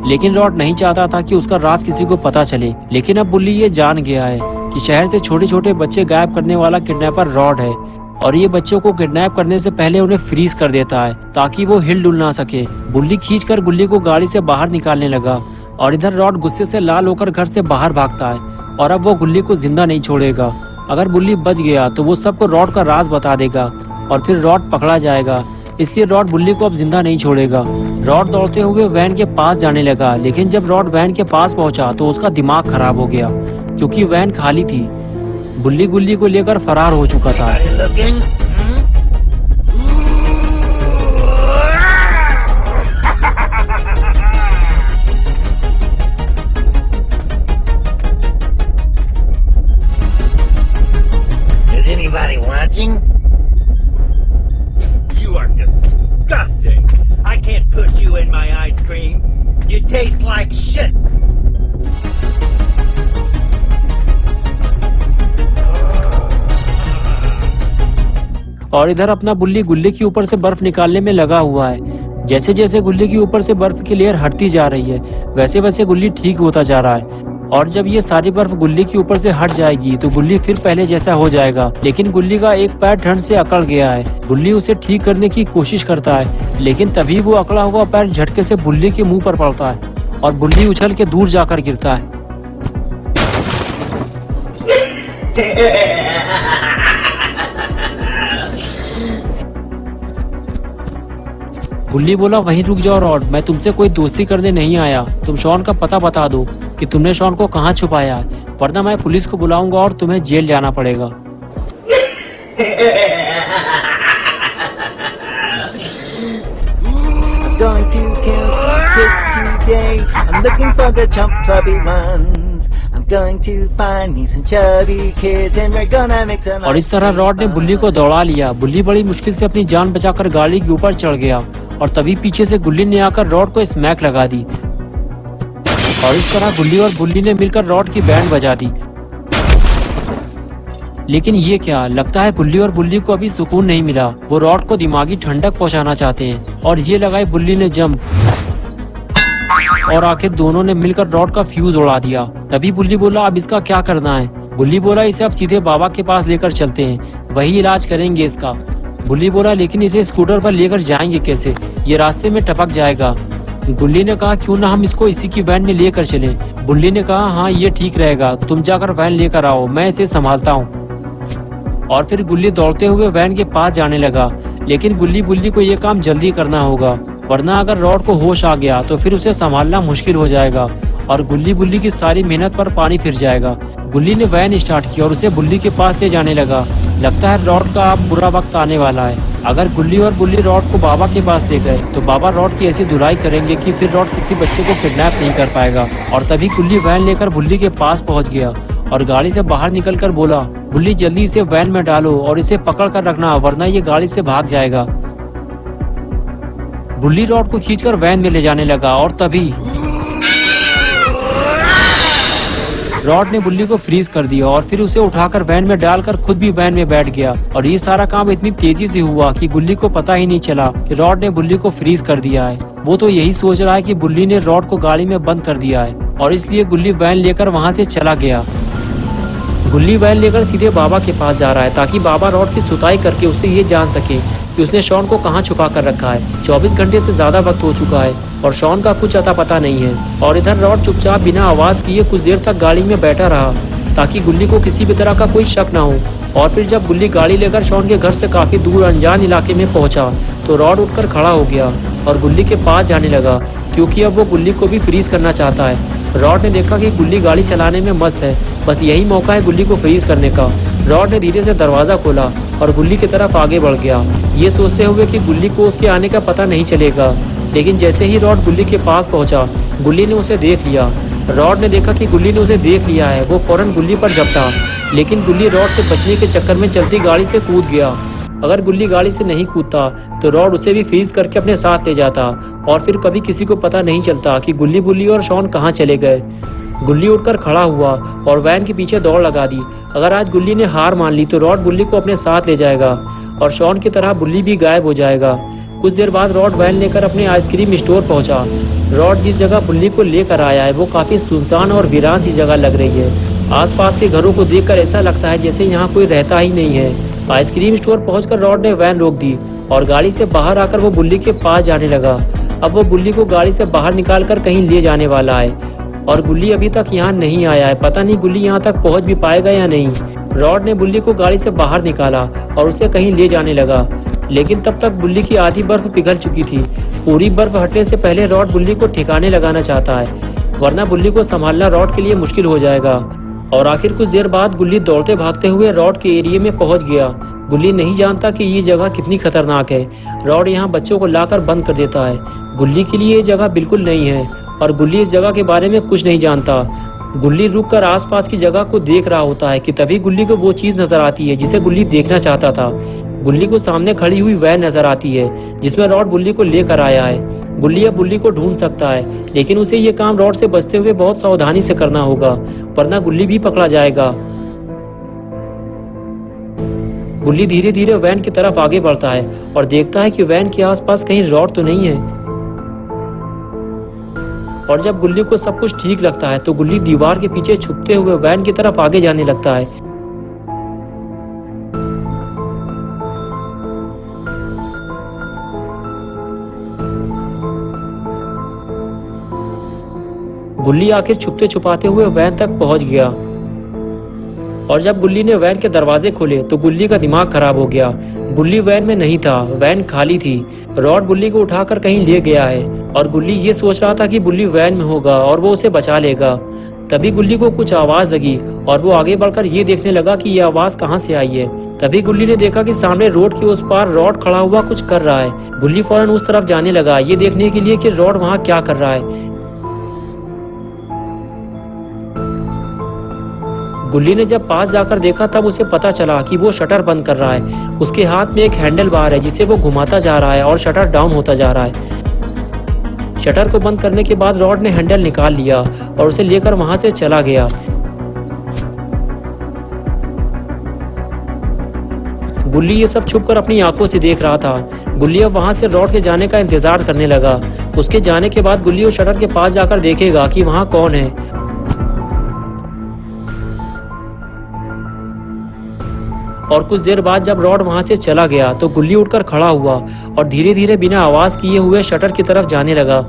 लेकिन रॉड नहीं चाहता था कि उसका राज किसी को पता चले। लेकिन अब बुल्ली ये जान गया है कि शहर से छोटे छोटे बच्चे गायब करने वाला किडनैपर रॉड है, और ये बच्चों को किडनैप करने से पहले उन्हें फ्रीज कर देता है ताकि वो हिल डुल ना सके। बुल्ली खींचकर गुल्ली को गाड़ी से बाहर निकालने लगा, और इधर रॉड गुस्से से लाल होकर घर से बाहर भागता है, और अब वो गुल्ली को जिंदा नहीं छोड़ेगा। अगर बुल्ली बच गया तो वो सबको रॉड का राज बता देगा और फिर रॉड पकड़ा जाएगा, इसलिए रॉड बुल्ली को अब जिंदा नहीं छोड़ेगा। रॉड दौड़ते हुए वैन के पास जाने लगा, लेकिन जब रॉड वैन के पास पहुंचा तो उसका दिमाग खराब हो गया, क्योंकि वैन खाली थी। बुल्ली गुल्ली को लेकर फरार हो चुका था। Is anybody watching? You are disgusting. I can't put you in my ice cream. You taste like shit. और इधर अपना बुल्ली गुल्ली के ऊपर से बर्फ निकालने में लगा हुआ है। जैसे जैसे गुल्ली के ऊपर से बर्फ की लेयर हटती जा रही है, वैसे वैसे गुल्ली ठीक होता जा रहा है। और जब ये सारी बर्फ गुल्ली के ऊपर से हट जाएगी तो गुल्ली फिर पहले जैसा हो जाएगा। लेकिन गुल्ली का एक पैर ठंड से अकड़ गया है। गुल्ली उसे ठीक करने की कोशिश करता है, लेकिन तभी वो अकड़ा हुआ पैर झटके से बुल्ली के मुंह पर पड़ता है और बुल्ली उछल के दूर जाकर गिरता है। बुल्ली बोला, वहीं रुक जाओ रॉड, मैं तुमसे कोई दोस्ती करने नहीं आया। तुम शॉन का पता बता दो कि तुमने शॉन को कहाँ छुपाया है, वरना मैं पुलिस को बुलाऊंगा और तुम्हें जेल जाना पड़ेगा। going to kill some kids today. I'm looking for the chump chubby ones. I'm going to find me some chubby kids and we're gonna make some. और इस तरह रॉड ने बुल्ली को दौड़ा लिया। बुल्ली बड़ी मुश्किल से अपनी जान बचाकर गाड़ी के ऊपर चढ़ गया और तभी पीछे से गुल्ली ने आकर रॉड को स्मैक लगा दी और इस तरह गुल्ली और बुल्ली ने मिलकर रॉड की बैंड बजा दी। लेकिन ये क्या, लगता है गुल्ली और बुल्ली को अभी सुकून नहीं मिला। वो रॉड को दिमागी ठंडक पहुंचाना चाहते हैं और ये लगाई बुल्ली ने जंप और आखिर दोनों ने मिलकर रॉड का फ्यूज उड़ा दिया। तभी बुल्ली बोला, अब इसका क्या करना है। गुल्ली बोला, इसे अब सीधे बाबा के पास लेकर चलते हैं, वही इलाज करेंगे इसका। बुल्ली बोला, लेकिन इसे स्कूटर पर लेकर जाएंगे कैसे, ये रास्ते में टपक जाएगा। गुल्ली ने कहा, क्यों ना हम इसको इसी की वैन में लेकर चलें। बुल्ली ने कहा, हाँ ये ठीक रहेगा, तुम जाकर वैन लेकर आओ, मैं इसे संभालता हूँ। और फिर गुल्ली दौड़ते हुए वैन के पास जाने लगा। लेकिन गुल्ली बुल्ली को ये काम जल्दी करना होगा, वरना अगर रॉड को होश आ गया तो फिर उसे संभालना मुश्किल हो जाएगा और गुल्ली बुल्ली की सारी मेहनत पर पानी फिर जाएगा। गुल्ली ने वैन स्टार्ट की और उसे बुल्ली के पास ले जाने लगा। लगता है रॉड का अब बुरा वक्त आने वाला है। अगर गुल्ली और बुल्ली रॉड को बाबा के पास ले गए तो बाबा रॉड की ऐसी धुलाई करेंगे कि फिर रॉड किसी बच्चे को किडनैप नहीं कर पाएगा। और तभी गुल्ली वैन लेकर बुल्ली के पास पहुंच गया और गाड़ी से बाहर निकलकर बोला, बुल्ली जल्दी इसे वैन में डालो और इसे पकड़ कर रखना, वरना ये गाड़ी से भाग जाएगा। बुल्ली रॉड को खींचकर वैन में ले जाने लगा और तभी रॉड ने बुल्ली को फ्रीज कर दिया और फिर उसे उठाकर वैन में डालकर खुद भी वैन में बैठ गया। और ये सारा काम इतनी तेजी से हुआ कि गुल्ली को पता ही नहीं चला कि रॉड ने बुल्ली को फ्रीज कर दिया है। वो तो यही सोच रहा है कि बुल्ली ने रॉड को गाड़ी में बंद कर दिया है और इसलिए गुल्ली वैन लेकर वहाँ से चला गया। गुल्ली वैन लेकर सीधे बाबा के पास जा रहा है ताकि बाबा रॉड की सुताई करके उसे ये जान सके कि उसने शॉन को कहाँ छुपा कर रखा है। 24 घंटे से ज्यादा वक्त हो चुका है और शॉन का कुछ अता पता नहीं है। और इधर रॉड चुपचाप बिना आवाज किए कुछ देर तक गाड़ी में बैठा रहा ताकि गुल्ली को किसी भी तरह का कोई शक ना हो। और फिर जब गुल्ली गाड़ी लेकर शॉन के घर से काफी दूर अनजान इलाके में पहुंचा तो रॉड उठकर खड़ा हो गया और गुल्ली के पास जाने लगा क्योंकि अब वो गुल्ली को भी फ्रीज करना चाहता है। रॉड ने देखा कि गुल्ली गाड़ी चलाने में मस्त है, बस यही मौका है गुल्ली को फ्रीज करने का। रॉड ने धीरे से दरवाजा खोला और गुल्ली की तरफ आगे बढ़ गया, ये सोचते हुए कि गुल्ली को उसके आने का पता नहीं चलेगा। लेकिन जैसे ही रॉड गुल्ली के पास पहुंचा, गुल्ली ने उसे देख लिया। रॉड ने देखा कि गुल्ली ने उसे देख लिया है, वो फौरन गुल्ली पर झपटा, लेकिन गुल्ली रॉड से बचने के चक्कर में चलती गाड़ी से कूद गया। अगर गुल्ली गाड़ी से नहीं कूदता तो रॉड उसे भी फ्रीज करके अपने साथ ले जाता और फिर कभी किसी को पता नहीं चलता कि गुल्ली बुल्ली और शॉन कहाँ चले गए। गुल्ली उठकर खड़ा हुआ और वैन के पीछे दौड़ लगा दी। अगर आज गुल्ली ने हार मान ली तो रॉड बुल्ली को अपने साथ ले जाएगा और शॉन की तरह बुल्ली भी गायब हो जाएगा। कुछ देर बाद रॉड वैन लेकर अपने आइसक्रीम स्टोर पहुंचा। रॉड जिस जगह बुल्ली को लेकर आया है वो काफी सुनसान और वीरान सी जगह लग रही है। आसपास के घरों को देखकर ऐसा लगता है जैसे यहाँ कोई रहता ही नहीं है। आइसक्रीम स्टोर पहुंचकर रॉड ने वैन रोक दी और गाड़ी से बाहर आकर वो बुल्ली के पास जाने लगा। अब वो बुल्ली को गाड़ी से बाहर निकालकर कहीं ले जाने वाला है और गुल्ली अभी तक यहाँ नहीं आया है। पता नहीं गुल्ली यहाँ तक पहुँच भी पाएगा या नहीं। रॉड ने बुल्ली को गाड़ी से बाहर निकाला और उसे कहीं ले जाने लगा, लेकिन तब तक बुल्ली की आधी बर्फ पिघल चुकी थी। पूरी बर्फ हटने से पहले रॉड बुल्ली को ठिकाने लगाना चाहता है, वरना बुल्ली को संभालना रॉड के लिए मुश्किल हो जाएगा। और आखिर कुछ देर बाद गुल्ली दौड़ते भागते हुए रॉड के एरिया में पहुंच गया। गुल्ली नहीं जानता कि ये जगह कितनी खतरनाक है। रॉड यहाँ बच्चों को लाकर बंद कर देता है। गुल्ली के लिए ये जगह बिल्कुल नहीं है और गुल्ली इस जगह के बारे में कुछ नहीं जानता। गुल्ली रुककर आसपास की जगह को देख रहा होता है कि तभी गुल्ली को वो चीज नजर आती है जिसे गुल्ली देखना चाहता था। गुल्ली को सामने खड़ी हुई वैन नजर आती है जिसमें रॉड बुल्ली को लेकर आया है। गुल्ली अब बुल्ली को ढूंढ सकता है, लेकिन उसे ये काम रॉड से बचते हुए बहुत सावधानी से करना होगा, वरना गुल्ली भी पकड़ा जाएगा। गुल्ली धीरे धीरे वैन की तरफ आगे बढ़ता है और देखता है कि वैन के आसपास कहीं रॉड तो नहीं है। और जब गुल्ली को सब कुछ ठीक लगता है तो गुल्ली दीवार के पीछे छुपते हुए वैन की तरफ आगे जाने लगता है। गुल्ली आखिर छुपते छुपाते हुए वैन तक पहुंच गया और जब गुल्ली ने वैन के दरवाजे खोले तो गुल्ली का दिमाग खराब हो गया। गुल्ली वैन में नहीं था, वैन खाली थी। रॉड बुल्ली को उठाकर कहीं ले गया है और गुल्ली ये सोच रहा था कि बुल्ली वैन में होगा और वो उसे बचा लेगा। तभी गुल्ली को कुछ आवाज लगी और वो आगे बढ़कर ये देखने लगा कि ये आवाज कहाँ से आई है। तभी गुल्ली ने देखा कि सामने रोड के उस पार रॉड खड़ा हुआ कुछ कर रहा है। गुल्ली फौरन उस तरफ जाने लगा ये देखने के लिए कि रॉड वहाँ क्या कर रहा है। गुल्ली ने जब पास जाकर देखा तब उसे पता चला कि वो शटर बंद कर रहा है। उसके हाथ में एक हैंडल बार है जिसे वो घुमाता जा रहा है और शटर डाउन होता जा रहा है। शटर को बंद करने के बाद रॉड ने हैंडल निकाल लिया और उसे लेकर वहां से चला गया। गुल्ली ये सब छुपकर अपनी आंखों से देख रहा था। गुल्ली अब वहां से रॉड के जाने का इंतजार करने लगा। उसके जाने के बाद गुल्ली उस शटर के पास जाकर देखेगा कि वहां कौन है। और कुछ देर बाद जब रॉड वहां से चला गया तो गुल्ली उठकर खड़ा हुआ और धीरे धीरे बिना आवाज किए हुए शटर की तरफ जाने लगा।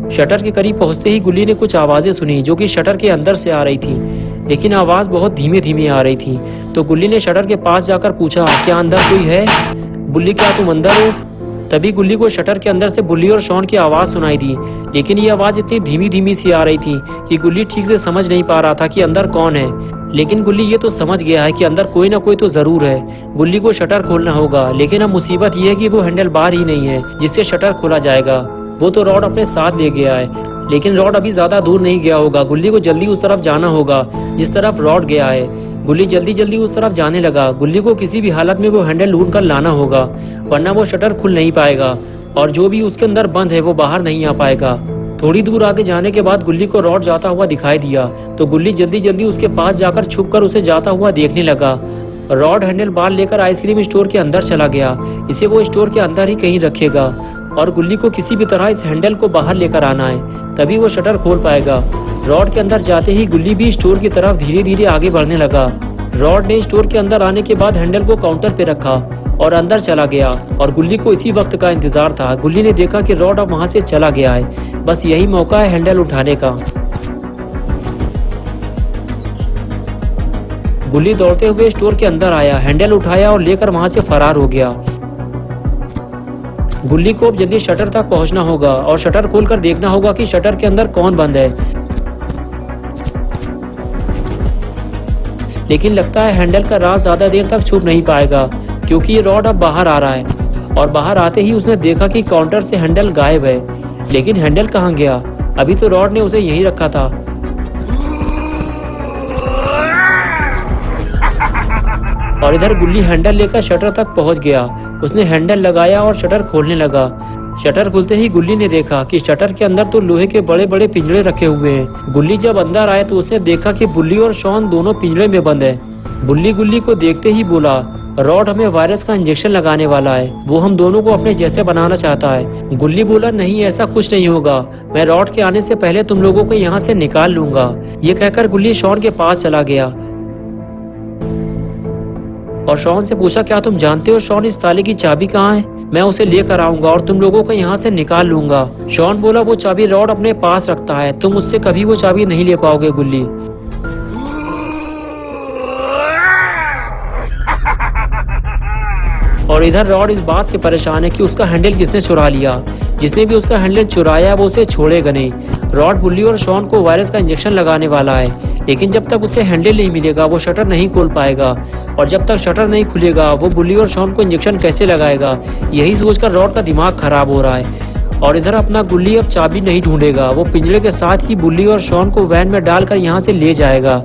शटर के करीब पहुंचते ही गुल्ली ने कुछ आवाजें सुनी जो कि शटर के अंदर से आ रही थी, लेकिन आवाज बहुत धीमे धीमे आ रही थी। तो गुल्ली ने शटर के पास जाकर पूछा, क्या अंदर कोई है? बुल्ली, क्या तुम अंदर हो? तभी गुल्ली को शटर के अंदर से बुल्ली और शॉन की आवाज सुनाई दी, लेकिन ये आवाज इतनी धीमी धीमी सी आ रही थी कि गुल्ली ठीक से समझ नहीं पा रहा था कि अंदर कौन है। लेकिन गुल्ली ये तो समझ गया है कि अंदर कोई ना कोई तो जरूर है। गुल्ली को शटर खोलना होगा, लेकिन अब मुसीबत ये है कि वो हैंडल बार ही नहीं है जिससे शटर खोला जाएगा। वो तो रॉड अपने साथ ले गया है, लेकिन रॉड अभी ज्यादा दूर नहीं गया होगा। गुल्ली को जल्दी उस तरफ जाना होगा जिस तरफ रॉड गया है। गुल्ली जल्दी जल्दी उस तरफ जाने लगा। गुल्ली को किसी भी हालत में वो हैंडल ढूंढ कर लाना होगा, वरना वो शटर खुल नहीं पाएगा और जो भी उसके अंदर बंद है वो बाहर नहीं आ पाएगा। थोड़ी दूर आगे जाने के बाद गुल्ली को रॉड जाता हुआ दिखाई दिया, तो गुल्ली जल्दी जल्दी उसके पास जाकर छुपकर उसे जाता हुआ देखने लगा। रॉड हैंडल बार लेकर आइसक्रीम स्टोर के अंदर चला गया। इसे वो स्टोर के अंदर ही कहीं रखेगा और गुल्ली को किसी भी तरह इस हैंडल को बाहर लेकर आना है, तभी वो शटर खोल पाएगा। रॉड के अंदर जाते ही गुल्ली भी स्टोर की तरफ धीरे धीरे आगे बढ़ने लगा। रॉड ने स्टोर के अंदर आने के बाद हैंडल को काउंटर पे रखा और अंदर चला गया और गुल्ली को इसी वक्त का इंतजार था। गुल्ली ने देखा कि रॉड अब वहां से चला गया है, बस यही मौका है हैंडल उठाने का। गुल्ली दौड़ते हुए स्टोर के अंदर आया, हैंडल उठाया और लेकर वहां से फरार हो गया। गुल्ली को अब जल्दी शटर तक पहुंचना होगा और शटर खोलकर देखना होगा कि शटर के अंदर कौन बंद है। लेकिन लगता है हैंडल का राज ज्यादा देर तक छुप नहीं पाएगा, क्योंकि ये रॉड अब बाहर आ रहा है और बाहर आते ही उसने देखा कि काउंटर से हैंडल गायब है। लेकिन हैंडल कहाँ गया? अभी तो रॉड ने उसे यहीं रखा था। और इधर गुल्ली हैंडल लेकर शटर तक पहुंच गया। उसने हैंडल लगाया और शटर खोलने लगा। शटर खुलते ही गुल्ली ने देखा कि शटर के अंदर तो लोहे के बड़े बड़े पिंजरे रखे हुए हैं। गुल्ली जब अंदर आया तो उसने देखा कि बुल्ली और शॉन दोनों पिंजरे में बंद है। बुल्ली गुल्ली को देखते ही बोला, रॉड हमें वायरस का इंजेक्शन लगाने वाला है, वो हम दोनों को अपने जैसे बनाना चाहता है। गुल्ली बोला, नहीं ऐसा कुछ नहीं होगा, मैं रॉड के आने से पहले तुम लोगों को यहाँ से निकाल लूंगा। ये कहकर गुल्ली शॉन के पास चला गया और शॉन से पूछा, क्या तुम जानते हो शॉन इस ताले की चाबी कहाँ है? मैं उसे लेकर आऊंगा और तुम लोगों को यहाँ से निकाल लूंगा। शॉन बोला, वो चाबी रॉड अपने पास रखता है, तुम उससे कभी वो चाबी नहीं ले पाओगे गुल्ली। और इधर रॉड इस बात से परेशान है कि उसका हैंडल किसने चुरा लिया। जिसने भी उसका हैंडल चुराया वो उसे छोड़ेगा नहीं। रॉड बुल्ली और शॉन को वायरस का इंजेक्शन लगाने वाला है, लेकिन जब तक उसे हैंडल नहीं मिलेगा वो शटर नहीं खोल पाएगा और जब तक शटर नहीं खुलेगा वो बुल्ली और शॉन को इंजेक्शन कैसे लगाएगा। यही सोचकर रॉड का दिमाग खराब हो रहा है। और इधर अपना गुल्ली अब चाबी नहीं ढूंढेगा, वो पिंजरे के साथ ही बुल्ली और शॉन को वैन में डालकर यहाँ से ले जाएगा।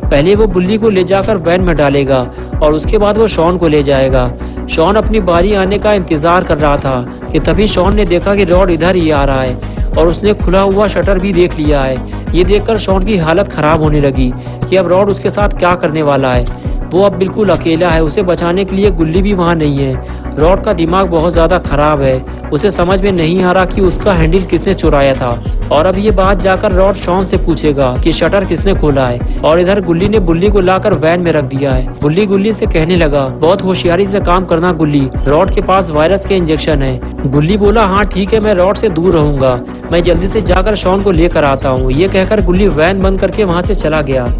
पहले वो बुल्ली को ले जाकर वैन में डालेगा और उसके बाद वो शॉन को ले जाएगा। शॉन अपनी बारी आने का इंतजार कर रहा था कि तभी शॉन ने देखा कि रॉड इधर ही आ रहा है और उसने खुला हुआ शटर भी देख लिया है। ये देखकर शॉन की हालत खराब होने लगी कि अब रॉड उसके साथ क्या करने वाला है। वो अब बिल्कुल अकेला है, उसे बचाने के लिए गुल्ली भी वहाँ नहीं है। रॉड का दिमाग बहुत ज्यादा खराब है, उसे समझ में नहीं आ रहा कि उसका हैंडल किसने चुराया था। और अब ये बात जाकर रॉड शॉन से पूछेगा कि शटर किसने खोला है। और इधर गुल्ली ने बुल्ली को लाकर वैन में रख दिया है। बुल्ली गुल्ली से कहने लगा, बहुत होशियारी से काम करना गुल्ली, रॉड के पास वायरस के इंजेक्शन है। गुल्ली बोला, हाँ ठीक है, मैं रॉड से दूर रहूंगा, मैं जल्दी से जाकर शॉन को लेकर आता हूँ। ये कहकर गुल्ली वैन बंद करके वहाँ से चला गया।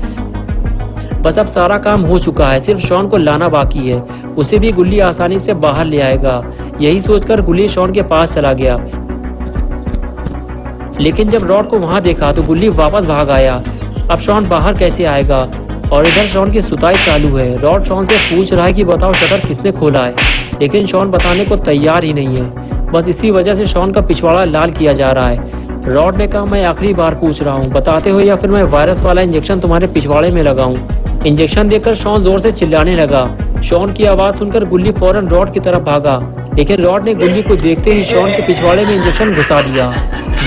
बस अब सारा काम हो चुका है, सिर्फ शॉन को लाना बाकी है। उसे भी गुल्ली आसानी से बाहर ले आएगा। यही सोचकर गुल्ली शॉन के पास चला गया, लेकिन जब रॉड को वहां देखा तो गुल्ली वापस भाग आया। अब शॉन बाहर कैसे आएगा? और इधर शॉन की सुताई चालू है। रॉड शॉन से पूछ रहा है कि बताओ शटर किसने खोला है, लेकिन शॉन बताने को तैयार ही नहीं है। बस इसी वजह से शॉन का पिछवाड़ा लाल किया जा रहा है। रॉड ने कहा, मैं आखिरी बार पूछ रहा हूँ, बताते हो या फिर मैं वायरस वाला इंजेक्शन तुम्हारे पिछवाड़े में लगाऊं। इंजेक्शन देखकर शॉन जोर से चिल्लाने लगा। शॉन की आवाज सुनकर गुल्ली फौरन रॉड की तरफ भागा, लेकिन रॉड ने गुल्ली को देखते ही शॉन के पिछवाड़े में इंजेक्शन घुसा दिया।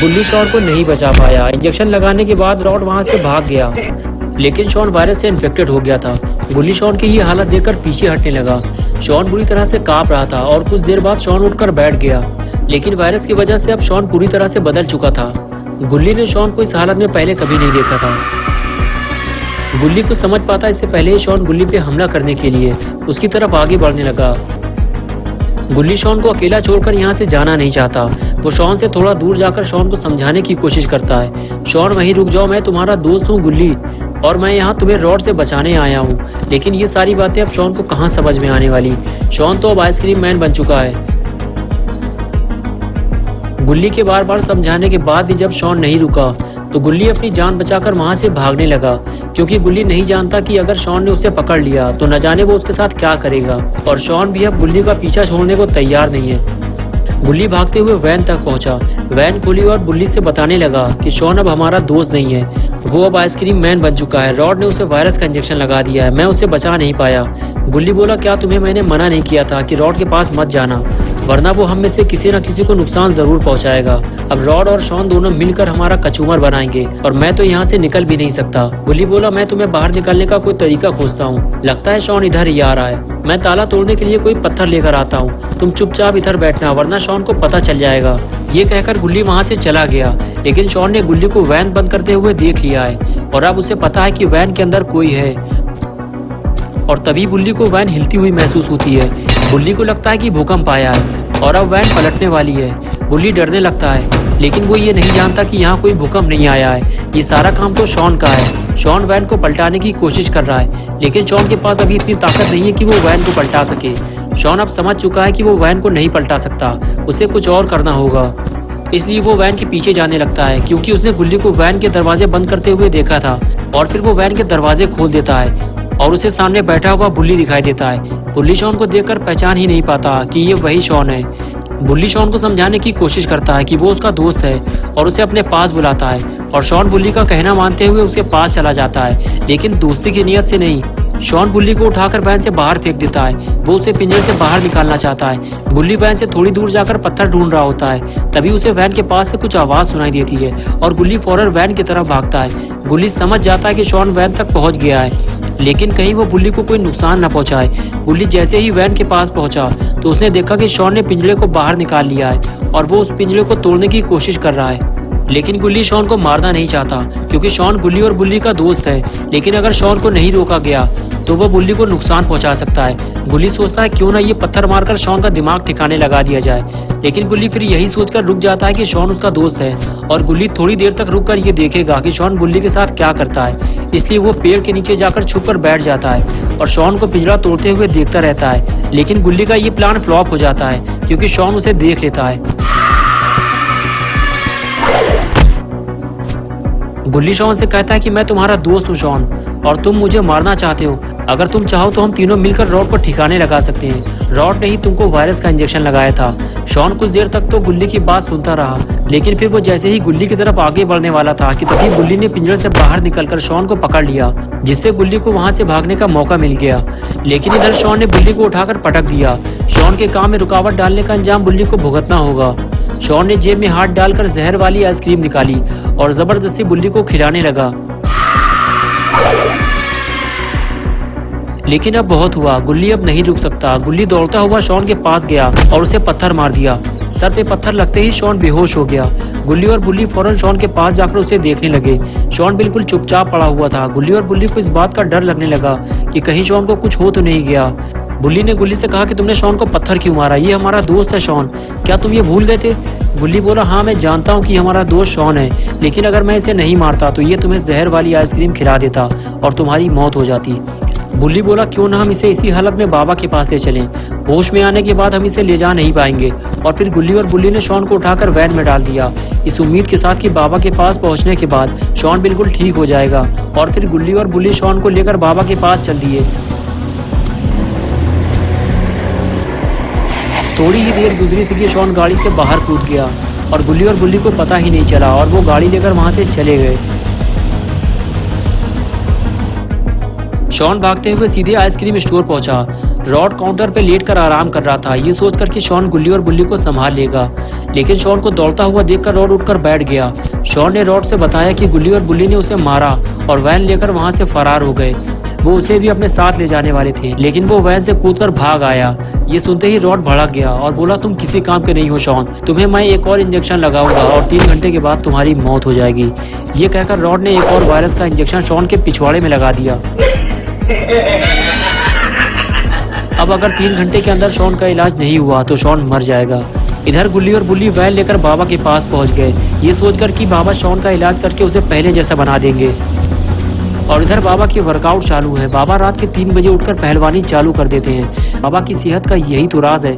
गुल्ली शॉन को नहीं बचा पाया। इंजेक्शन लगाने के बाद रॉड वहां से भाग गया, लेकिन शॉन वायरस से इन्फेक्टेड हो गया था। गुल्ली शॉन की ये हालत देखकर पीछे हटने लगा। शॉन बुरी तरह से कांप रहा था और कुछ देर बाद शॉन उठकर बैठ गया, लेकिन वायरस की वजह से अब शॉन पूरी तरह से बदल चुका था। गुल्ली ने शॉन को इस हालत में पहले कभी नहीं देखा था। गुल्ली को समझ पाता इससे पहले ही शॉन गुल्ली पे हमला करने के लिए उसकी तरफ आगे बढ़ने लगा। गुल्ली शॉन को अकेला छोड़कर यहाँ से जाना नहीं चाहता। वो शॉन से थोड़ा दूर जाकर शॉन को समझाने की कोशिश करता है। शॉन वहीं रुक जाओ, मैं तुम्हारा दोस्त हूँ गुल्ली, और मैं यहाँ तुम्हें रॉड से बचाने आया हूँ। लेकिन ये सारी बातें अब शॉन को कहाँ समझ में आने वाली। शॉन तो अब आइसक्रीम मैन बन चुका है। गुल्ली के बार बार समझाने के बाद भी जब शॉन नहीं रुका तो गुल्ली अपनी जान बचाकर वहां से भागने लगा, क्योंकि गुल्ली नहीं जानता कि अगर शॉन ने उसे पकड़ लिया तो न जाने वो उसके साथ क्या करेगा। और शॉन भी अब गुल्ली का पीछा छोड़ने को तैयार नहीं है। गुल्ली भागते हुए वैन तक पहुंचा। वैन खोली और गुल्ली से बताने लगा कि शॉन अब हमारा दोस्त नहीं है, वो अब आइसक्रीम मैन बन चुका है। रॉड ने उसे वायरस का इंजेक्शन लगा दिया है, मैं उसे बचा नहीं पाया। गुल्ली बोला, क्या तुम्हें मैंने मना नहीं किया था कि रॉड के पास मत जाना, वरना वो हम में से किसी न किसी को नुकसान जरूर पहुंचाएगा। अब रॉड और शॉन दोनों मिलकर हमारा कचूमर बनाएंगे और मैं तो यहाँ से निकल भी नहीं सकता। गुल्ली बोला, मैं तुम्हें बाहर निकलने का कोई तरीका खोजता हूँ, लगता है शॉन इधर ही आ रहा है। मैं ताला तोड़ने के लिए कोई पत्थर लेकर आता हूँ, तुम चुपचाप इधर बैठना, वरना शॉन को पता चल जाएगा। ये कहकर गुल्ली वहाँ से चला गया, लेकिन शॉन ने गुल्ली को वैन बंद करते हुए देख लिया है और अब उसे पता है कि वैन के अंदर कोई है। और तभी गुल्ली को वैन हिलती हुई महसूस होती है। गुल्ली को लगता है कि भूकंप आया है और अब वैन पलटने वाली है। गुल्ली डरने लगता है, लेकिन वो ये नहीं जानता कि यहाँ कोई भूकंप नहीं आया है, ये सारा काम तो शॉन का है। शॉन वैन को पलटाने की कोशिश कर रहा है, लेकिन शॉन के पास अभी इतनी ताकत नहीं है कि वो वैन को पलटा सके। शॉन अब समझ चुका है कि वो वैन को नहीं पलटा सकता, उसे कुछ और करना होगा। इसलिए वो वैन के पीछे जाने लगता है, क्योंकि उसने गुल्ली को वैन के दरवाजे बंद करते हुए देखा था। और फिर वो वैन के दरवाजे खोल देता है और उसे सामने बैठा हुआ बुल्ली दिखाई देता है। बुल्ली शॉन को देखकर पहचान ही नहीं पाता कि ये वही शॉन है। बुल्ली शॉन को समझाने की कोशिश करता है कि वो उसका दोस्त है और उसे अपने पास बुलाता है, और शॉन बुल्ली का कहना मानते हुए उसके पास चला जाता है, लेकिन दोस्ती की नीयत से नहीं। शॉन बुल्ली को उठाकर वैन से बाहर फेंक देता है। वो उसे पिंजरे से बाहर निकालना चाहता है। बुल्ली वैन से थोड़ी दूर जाकर पत्थर ढूंढ रहा होता है, तभी उसे वैन के पास से कुछ आवाज सुनाई देती है और गुल्ली फौरन वैन की तरफ भागता है। गुल्ली समझ जाता है कि शॉन वैन तक पहुंच गया है, लेकिन कहीं वो बुल्ली को कोई नुकसान न पहुंचाए। गुल्ली जैसे ही वैन के पास पहुंचा तो उसने देखा कि शॉन ने पिंजरे को बाहर निकाल लिया है और वो उस पिंजरे को तोड़ने की कोशिश कर रहा है। लेकिन गुल्ली शॉन को मारना नहीं चाहता, क्योंकि शॉन गुल्ली और बुल्ली का दोस्त है। लेकिन अगर शॉन को नहीं रोका गया तो वो बुल्ली को नुकसान पहुंचा सकता है। गुल्ली सोचता है क्यों ना ये पत्थर मारकर शॉन का दिमाग ठिकाने लगा दिया जाए, लेकिन गुल्ली फिर यही सोचकर रुक जाता है कि शॉन उसका दोस्त है और गुल्ली थोड़ी देर तक रुककर ये देखेगा कि शॉन बुल्ली के साथ क्या करता है। इसलिए वो पेड़ के नीचे जाकर छुपकर बैठ जाता है और शॉन को पिंजरा तोड़ते हुए देखता रहता है। लेकिन गुल्ली का ये प्लान फ्लॉप हो जाता है, क्योंकि शॉन उसे देख लेता है। गुल्ली शॉन से कहता है कि मैं तुम्हारा दोस्त हूँ शॉन, और तुम मुझे मारना चाहते हो। अगर तुम चाहो तो हम तीनों मिलकर रॉड को ठिकाने लगा सकते हैं। रॉड ने ही तुमको वायरस का इंजेक्शन लगाया था। शॉन कुछ देर तक तो गुल्ली की बात सुनता रहा, लेकिन फिर वो जैसे ही गुल्ली की तरफ आगे बढ़ने वाला था कि तभी गुल्ली ने पिंजरे से बाहर निकलकर शॉन को पकड़ लिया, जिससे गुल्ली को वहां से भागने का मौका मिल गया। लेकिन इधर शॉन ने गुल्ली को उठाकर पटक दिया। शॉन के काम में रुकावट डालने का अंजाम बुल्ली को भुगतना होगा। शॉन ने जेब में हाथ डालकर जहर वाली आइसक्रीम निकाली और जबरदस्ती बुल्ली को खिलाने लगा। लेकिन अब बहुत हुआ, गुल्ली अब नहीं रुक सकता। गुल्ली दौड़ता हुआ शॉन के पास गया और उसे पत्थर मार दिया। सर पे पत्थर लगते ही शॉन बेहोश हो गया। गुल्ली और बुल्ली फौरन शॉन के पास जाकर उसे देखने लगे। शॉन बिल्कुल चुपचाप पड़ा हुआ था। गुल्ली और बुल्ली को इस बात का डर लगने लगा कि कहीं शॉन को कुछ हो तो नहीं गया। बुल्ली ने गुल्ली से कहा कि तुमने शॉन को पत्थर क्यों मारा, ये हमारा दोस्त है शॉन, क्या तुम ये भूल गए थे? गुल्ली बोला हाँ मैं जानता हूँ कि हमारा दोस्त शॉन है, लेकिन अगर मैं इसे नहीं मारता तो ये तुम्हें जहर वाली आइसक्रीम खिला देता और तुम्हारी मौत हो जाती। बुल्ली बोला क्यों ना हम इसे इसी हालत में बाबा के पास ले चलें, होश में आने के बाद हम इसे ले जा नहीं पाएंगे। और फिर गुल्ली और बुल्ली ने शॉन को उठाकर वैन में डाल दिया, इस उम्मीद के साथ कि बाबा के पास पहुंचने के बाद शॉन बिल्कुल ठीक हो जाएगा। और फिर गुल्ली और बुल्ली शॉन को लेकर बाबा के पास चल दिए। थोड़ी ही देर गुजरी थी कि शॉन गाड़ी से बाहर कूद गया और गुल्ली और बुल्ली को पता ही नहीं चला और वो गाड़ी लेकर वहां से चले गए। शॉन भागते हुए सीधे आइसक्रीम स्टोर पहुंचा। रॉड काउंटर पे लेट कर आराम कर रहा था, ये सोचकर कि शॉन गुल्ली और बुल्ली को संभाल लेगा, लेकिन शॉन को दौड़ता हुआ देखकर रॉड उठकर बैठ गया। शॉन ने रॉड से बताया कि गुल्ली और बुल्ली ने उसे मारा और वैन लेकर वहां से फरार हो गए। वो उसे भी अपने साथ ले जाने वाले थे, लेकिन वो वैन से कूदकर भाग आया। ये सुनते ही रॉड भड़क गया और बोला तुम किसी काम के नहीं हो शॉन, तुम्हें मैं एक और इंजेक्शन लगाऊंगा और 3 घंटे के बाद तुम्हारी मौत हो जाएगी। ये कहकर रॉड ने एक और वायरस का इंजेक्शन शॉन के पिछवाड़े में लगा दिया। अब अगर 3 घंटे के अंदर शॉन का इलाज नहीं हुआ तो शॉन मर जाएगा। इधर गुल्ली और बुल्ली वैन लेकर बाबा के पास पहुंच गए, ये सोचकर कि बाबा शॉन का इलाज करके उसे पहले जैसा बना देंगे। और इधर बाबा की वर्कआउट चालू है। बाबा रात के 3 बजे उठकर पहलवानी चालू कर देते हैं। बाबा की सेहत का यही तो राज है।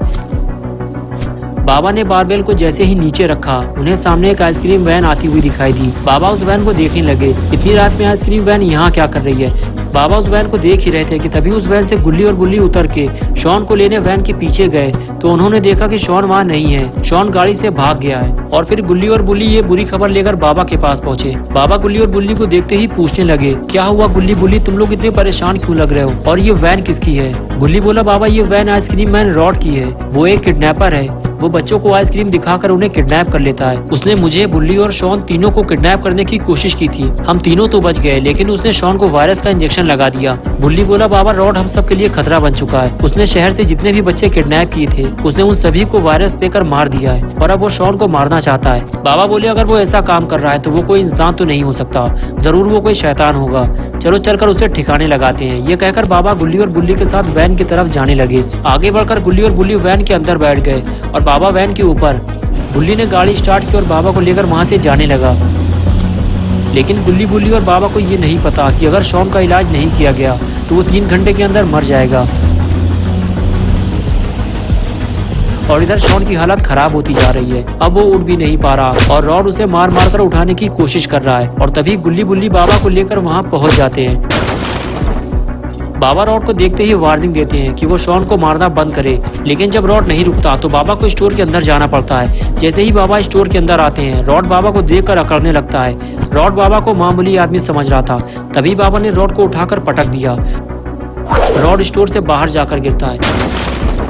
बाबा ने बारबेल को जैसे ही नीचे रखा, उन्हें सामने एक आइसक्रीम वैन आती हुई दिखाई दी। बाबा उस वैन को देखने लगे, इतनी रात में आइसक्रीम वैन यहाँ क्या कर रही है। बाबा उस वैन को देख ही रहे थे कि तभी उस वैन से गुल्ली और बुल्ली उतर के शॉन को लेने वैन के पीछे गए तो उन्होंने देखा कि शॉन वहाँ नहीं है, शॉन गाड़ी से भाग गया है। और फिर गुल्ली और बुल्ली ये बुरी खबर लेकर बाबा के पास पहुँचे। बाबा गुल्ली और बुल्ली को देखते ही पूछने लगे क्या हुआ गुल्ली बुल्ली, तुम लोग इतने परेशान क्यों लग रहे हो और ये वैन किसकी है? गुल्ली बोला बाबा ये वैन आइसक्रीम मैन रॉड की है, वो एक किडनैपर है, वो बच्चों को आइसक्रीम दिखाकर उन्हें किडनैप कर लेता है। उसने मुझे, बुल्ली और शॉन तीनों को किडनैप करने की कोशिश की थी, हम तीनों तो बच गए, लेकिन उसने शॉन को वायरस का इंजेक्शन लगा दिया। बुल्ली बोला बाबा रॉड हम सब के लिए खतरा बन चुका है, उसने शहर से जितने भी बच्चे किडनैप किए थे उसने उन सभी को वायरस देकर मार दिया है और अब वो शॉन को मारना चाहता है। बाबा बोले अगर वो ऐसा काम कर रहा है तो वो कोई इंसान तो नहीं हो सकता, जरूर वो कोई शैतान होगा, चलो चलकर उसे ठिकाने लगाते हैं। ये कहकर बाबा गुल्ली और बुल्ली के साथ वैन की तरफ जाने लगे। आगे बढ़कर गुल्ली और बुल्ली वैन के अंदर बैठ गए और बाबा वैन के ऊपर। बुल्ली ने गाड़ी स्टार्ट की और बाबा को लेकर वहां से जाने लगा, लेकिन गुल्ली बुल्ली और बाबा को ये नहीं पता कि अगर शॉन का इलाज नहीं किया गया तो वो 3 घंटे के अंदर मर जाएगा। और इधर शॉन की हालत खराब होती जा रही है, अब वो उठ भी नहीं पा रहा और रॉड उसे मार मार कर उठाने की कोशिश कर रहा है। और तभी गुल्ली बुल्ली बाबा को लेकर वहां पहुंच जाते हैं। बाबा रॉड को देखते ही वार्निंग देते हैं कि वो शॉन को मारना बंद करे, लेकिन जब रॉड नहीं रुकता तो बाबा को स्टोर के अंदर जाना पड़ता है। जैसे ही बाबा स्टोर के अंदर आते हैं रॉड बाबा को देखकर अकड़ने लगता है। रॉड बाबा को मामूली आदमी समझ रहा था, तभी बाबा ने रॉड को उठाकर पटक दिया। रॉड स्टोर से बाहर जाकर गिरता है।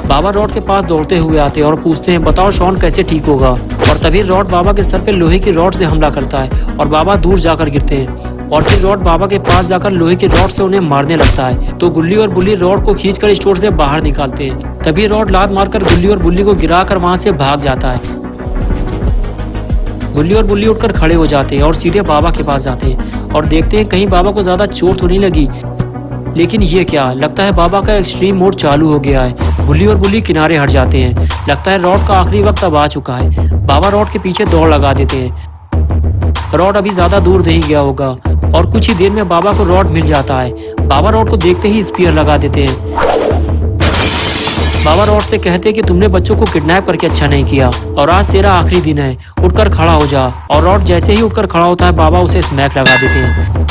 बाबा रॉड के पास दौड़ते हुए आते हैं और पूछते हैं बताओ शॉन कैसे ठीक होगा। और तभी रॉड बाबा के सर पे लोहे की रॉड से हमला करता है और बाबा दूर जाकर गिरते हैं। और फिर रॉड बाबा के पास जाकर लोहे की रॉड से उन्हें मारने लगता है, तो गुल्ली और बुल्ली रॉड को खींचकर स्टोर से बाहर निकालते हैं। तभी रॉड लात मारकर गुल्ली और बुल्ली को गिराकर वहां से भाग जाता है। गुल्ली और बुल्ली उठकर खड़े हो जाते हैं और सीधे बाबा के पास जाते हैं और देखते हैं कहीं बाबा को ज्यादा चोट तो नहीं लगी। लेकिन ये क्या, लगता है बाबा का एक्सट्रीम मोड चालू हो गया है। गुल्ली और बुल्ली किनारे हट जाते हैं, लगता है रॉड का आखिरी वक्त अब आ चुका है। बाबा रॉड के पीछे दौड़ लगा देते हैं। रॉड अभी ज्यादा दूर नहीं गया होगा और कुछ ही देर में बाबा को रॉड मिल जाता है। बाबा रॉड को देखते ही स्पीयर लगा देते हैं। बाबा रॉड से कहते हैं कि तुमने बच्चों को किडनैप करके अच्छा नहीं किया और आज तेरा आखिरी दिन है, उठकर खड़ा हो जा। और रॉड जैसे ही उठकर खड़ा होता है बाबा उसे स्मैक लगा देते हैं।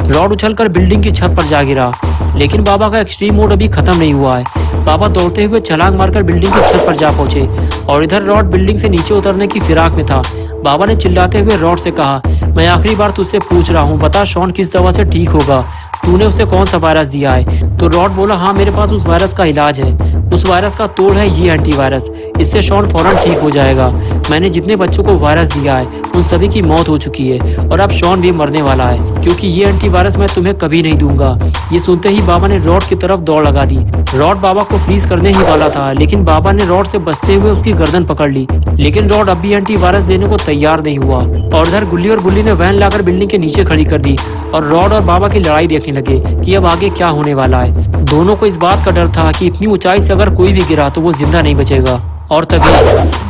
रॉड उछलकर बिल्डिंग की छत पर जा गिरा, लेकिन बाबा का एक्सट्रीम मोड अभी खत्म नहीं हुआ है। बाबा दौड़ते हुए छलांग मारकर बिल्डिंग की छत पर जा पहुंचे और इधर रॉड बिल्डिंग से नीचे उतरने की फिराक में था। बाबा ने चिल्लाते हुए रॉड से कहा, मैं आखिरी बार तुझसे पूछ रहा हूँ, बता शॉन किस दवा से ठीक होगा, तूने उसे कौन सा वायरस दिया है? तो रॉड बोला, हाँ मेरे पास उस वायरस का इलाज है। उस वायरस का तोड़ है ये एंटीवायरस। इससे शॉन फौरन ठीक हो जाएगा। मैंने जितने बच्चों को वायरस दिया है उन सभी की मौत हो चुकी है और अब शॉन भी मरने वाला है, क्योंकि ये एंटीवायरस मैं तुम्हें कभी नहीं दूंगा। ये सुनते ही बाबा ने रॉड की तरफ दौड़ लगा दी। रॉड बाबा को फ्रीज करने ही वाला था, लेकिन बाबा ने रॉड से बचते हुए उसकी गर्दन पकड़ ली। लेकिन रॉड अब भी एंटीवायरस देने को तैयार नहीं हुआ और इधर गुल्ली और बुल्ली ने वैन लाकर बिल्डिंग के नीचे खड़ी कर दी और रॉड और बाबा की लड़ाई देखने लगे कि अब आगे क्या होने वाला है। दोनों को इस बात का डर था कि इतनी ऊंचाई से अगर कोई भी गिरा तो वो जिंदा नहीं बचेगा। और तभी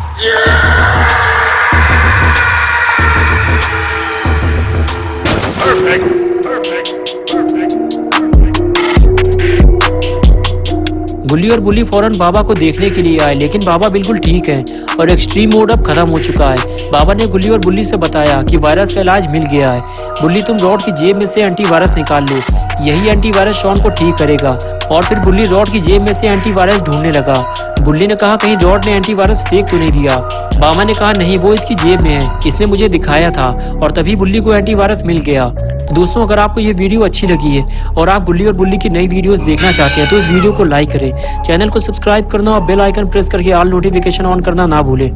गुल्ली और बुल्ली फौरन बाबा को देखने के लिए आए, लेकिन बाबा बिल्कुल ठीक हैं और एक्सट्रीम मोड अब खत्म हो चुका है। बाबा ने गुल्ली और बुल्ली से बताया कि वायरस का इलाज मिल गया है। बुल्ली तुम रॉड की जेब में से एंटीवायरस निकाल लो, यही एंटीवायरस शॉन को ठीक करेगा। और फिर बुल्ली रॉड की जेब में से एंटीवायरस ढूंढने लगा। बुल्ली ने कहा कहीं रॉड ने एंटीवायरस फेंक तो नहीं दिया। बाबा ने कहा नहीं, वो इसकी जेब में है, इसने मुझे दिखाया था। और तभी बुल्ली को एंटीवायरस मिल गया। तो दोस्तों, अगर आपको ये वीडियो अच्छी लगी है और आप गुल्ली और बुल्ली की नई वीडियोस देखना चाहते हैं तो इस वीडियो को लाइक करें, चैनल को सब्सक्राइब करना और बेल आइकन प्रेस करके ऑल नोटिफिकेशन ऑन करना ना भूलें।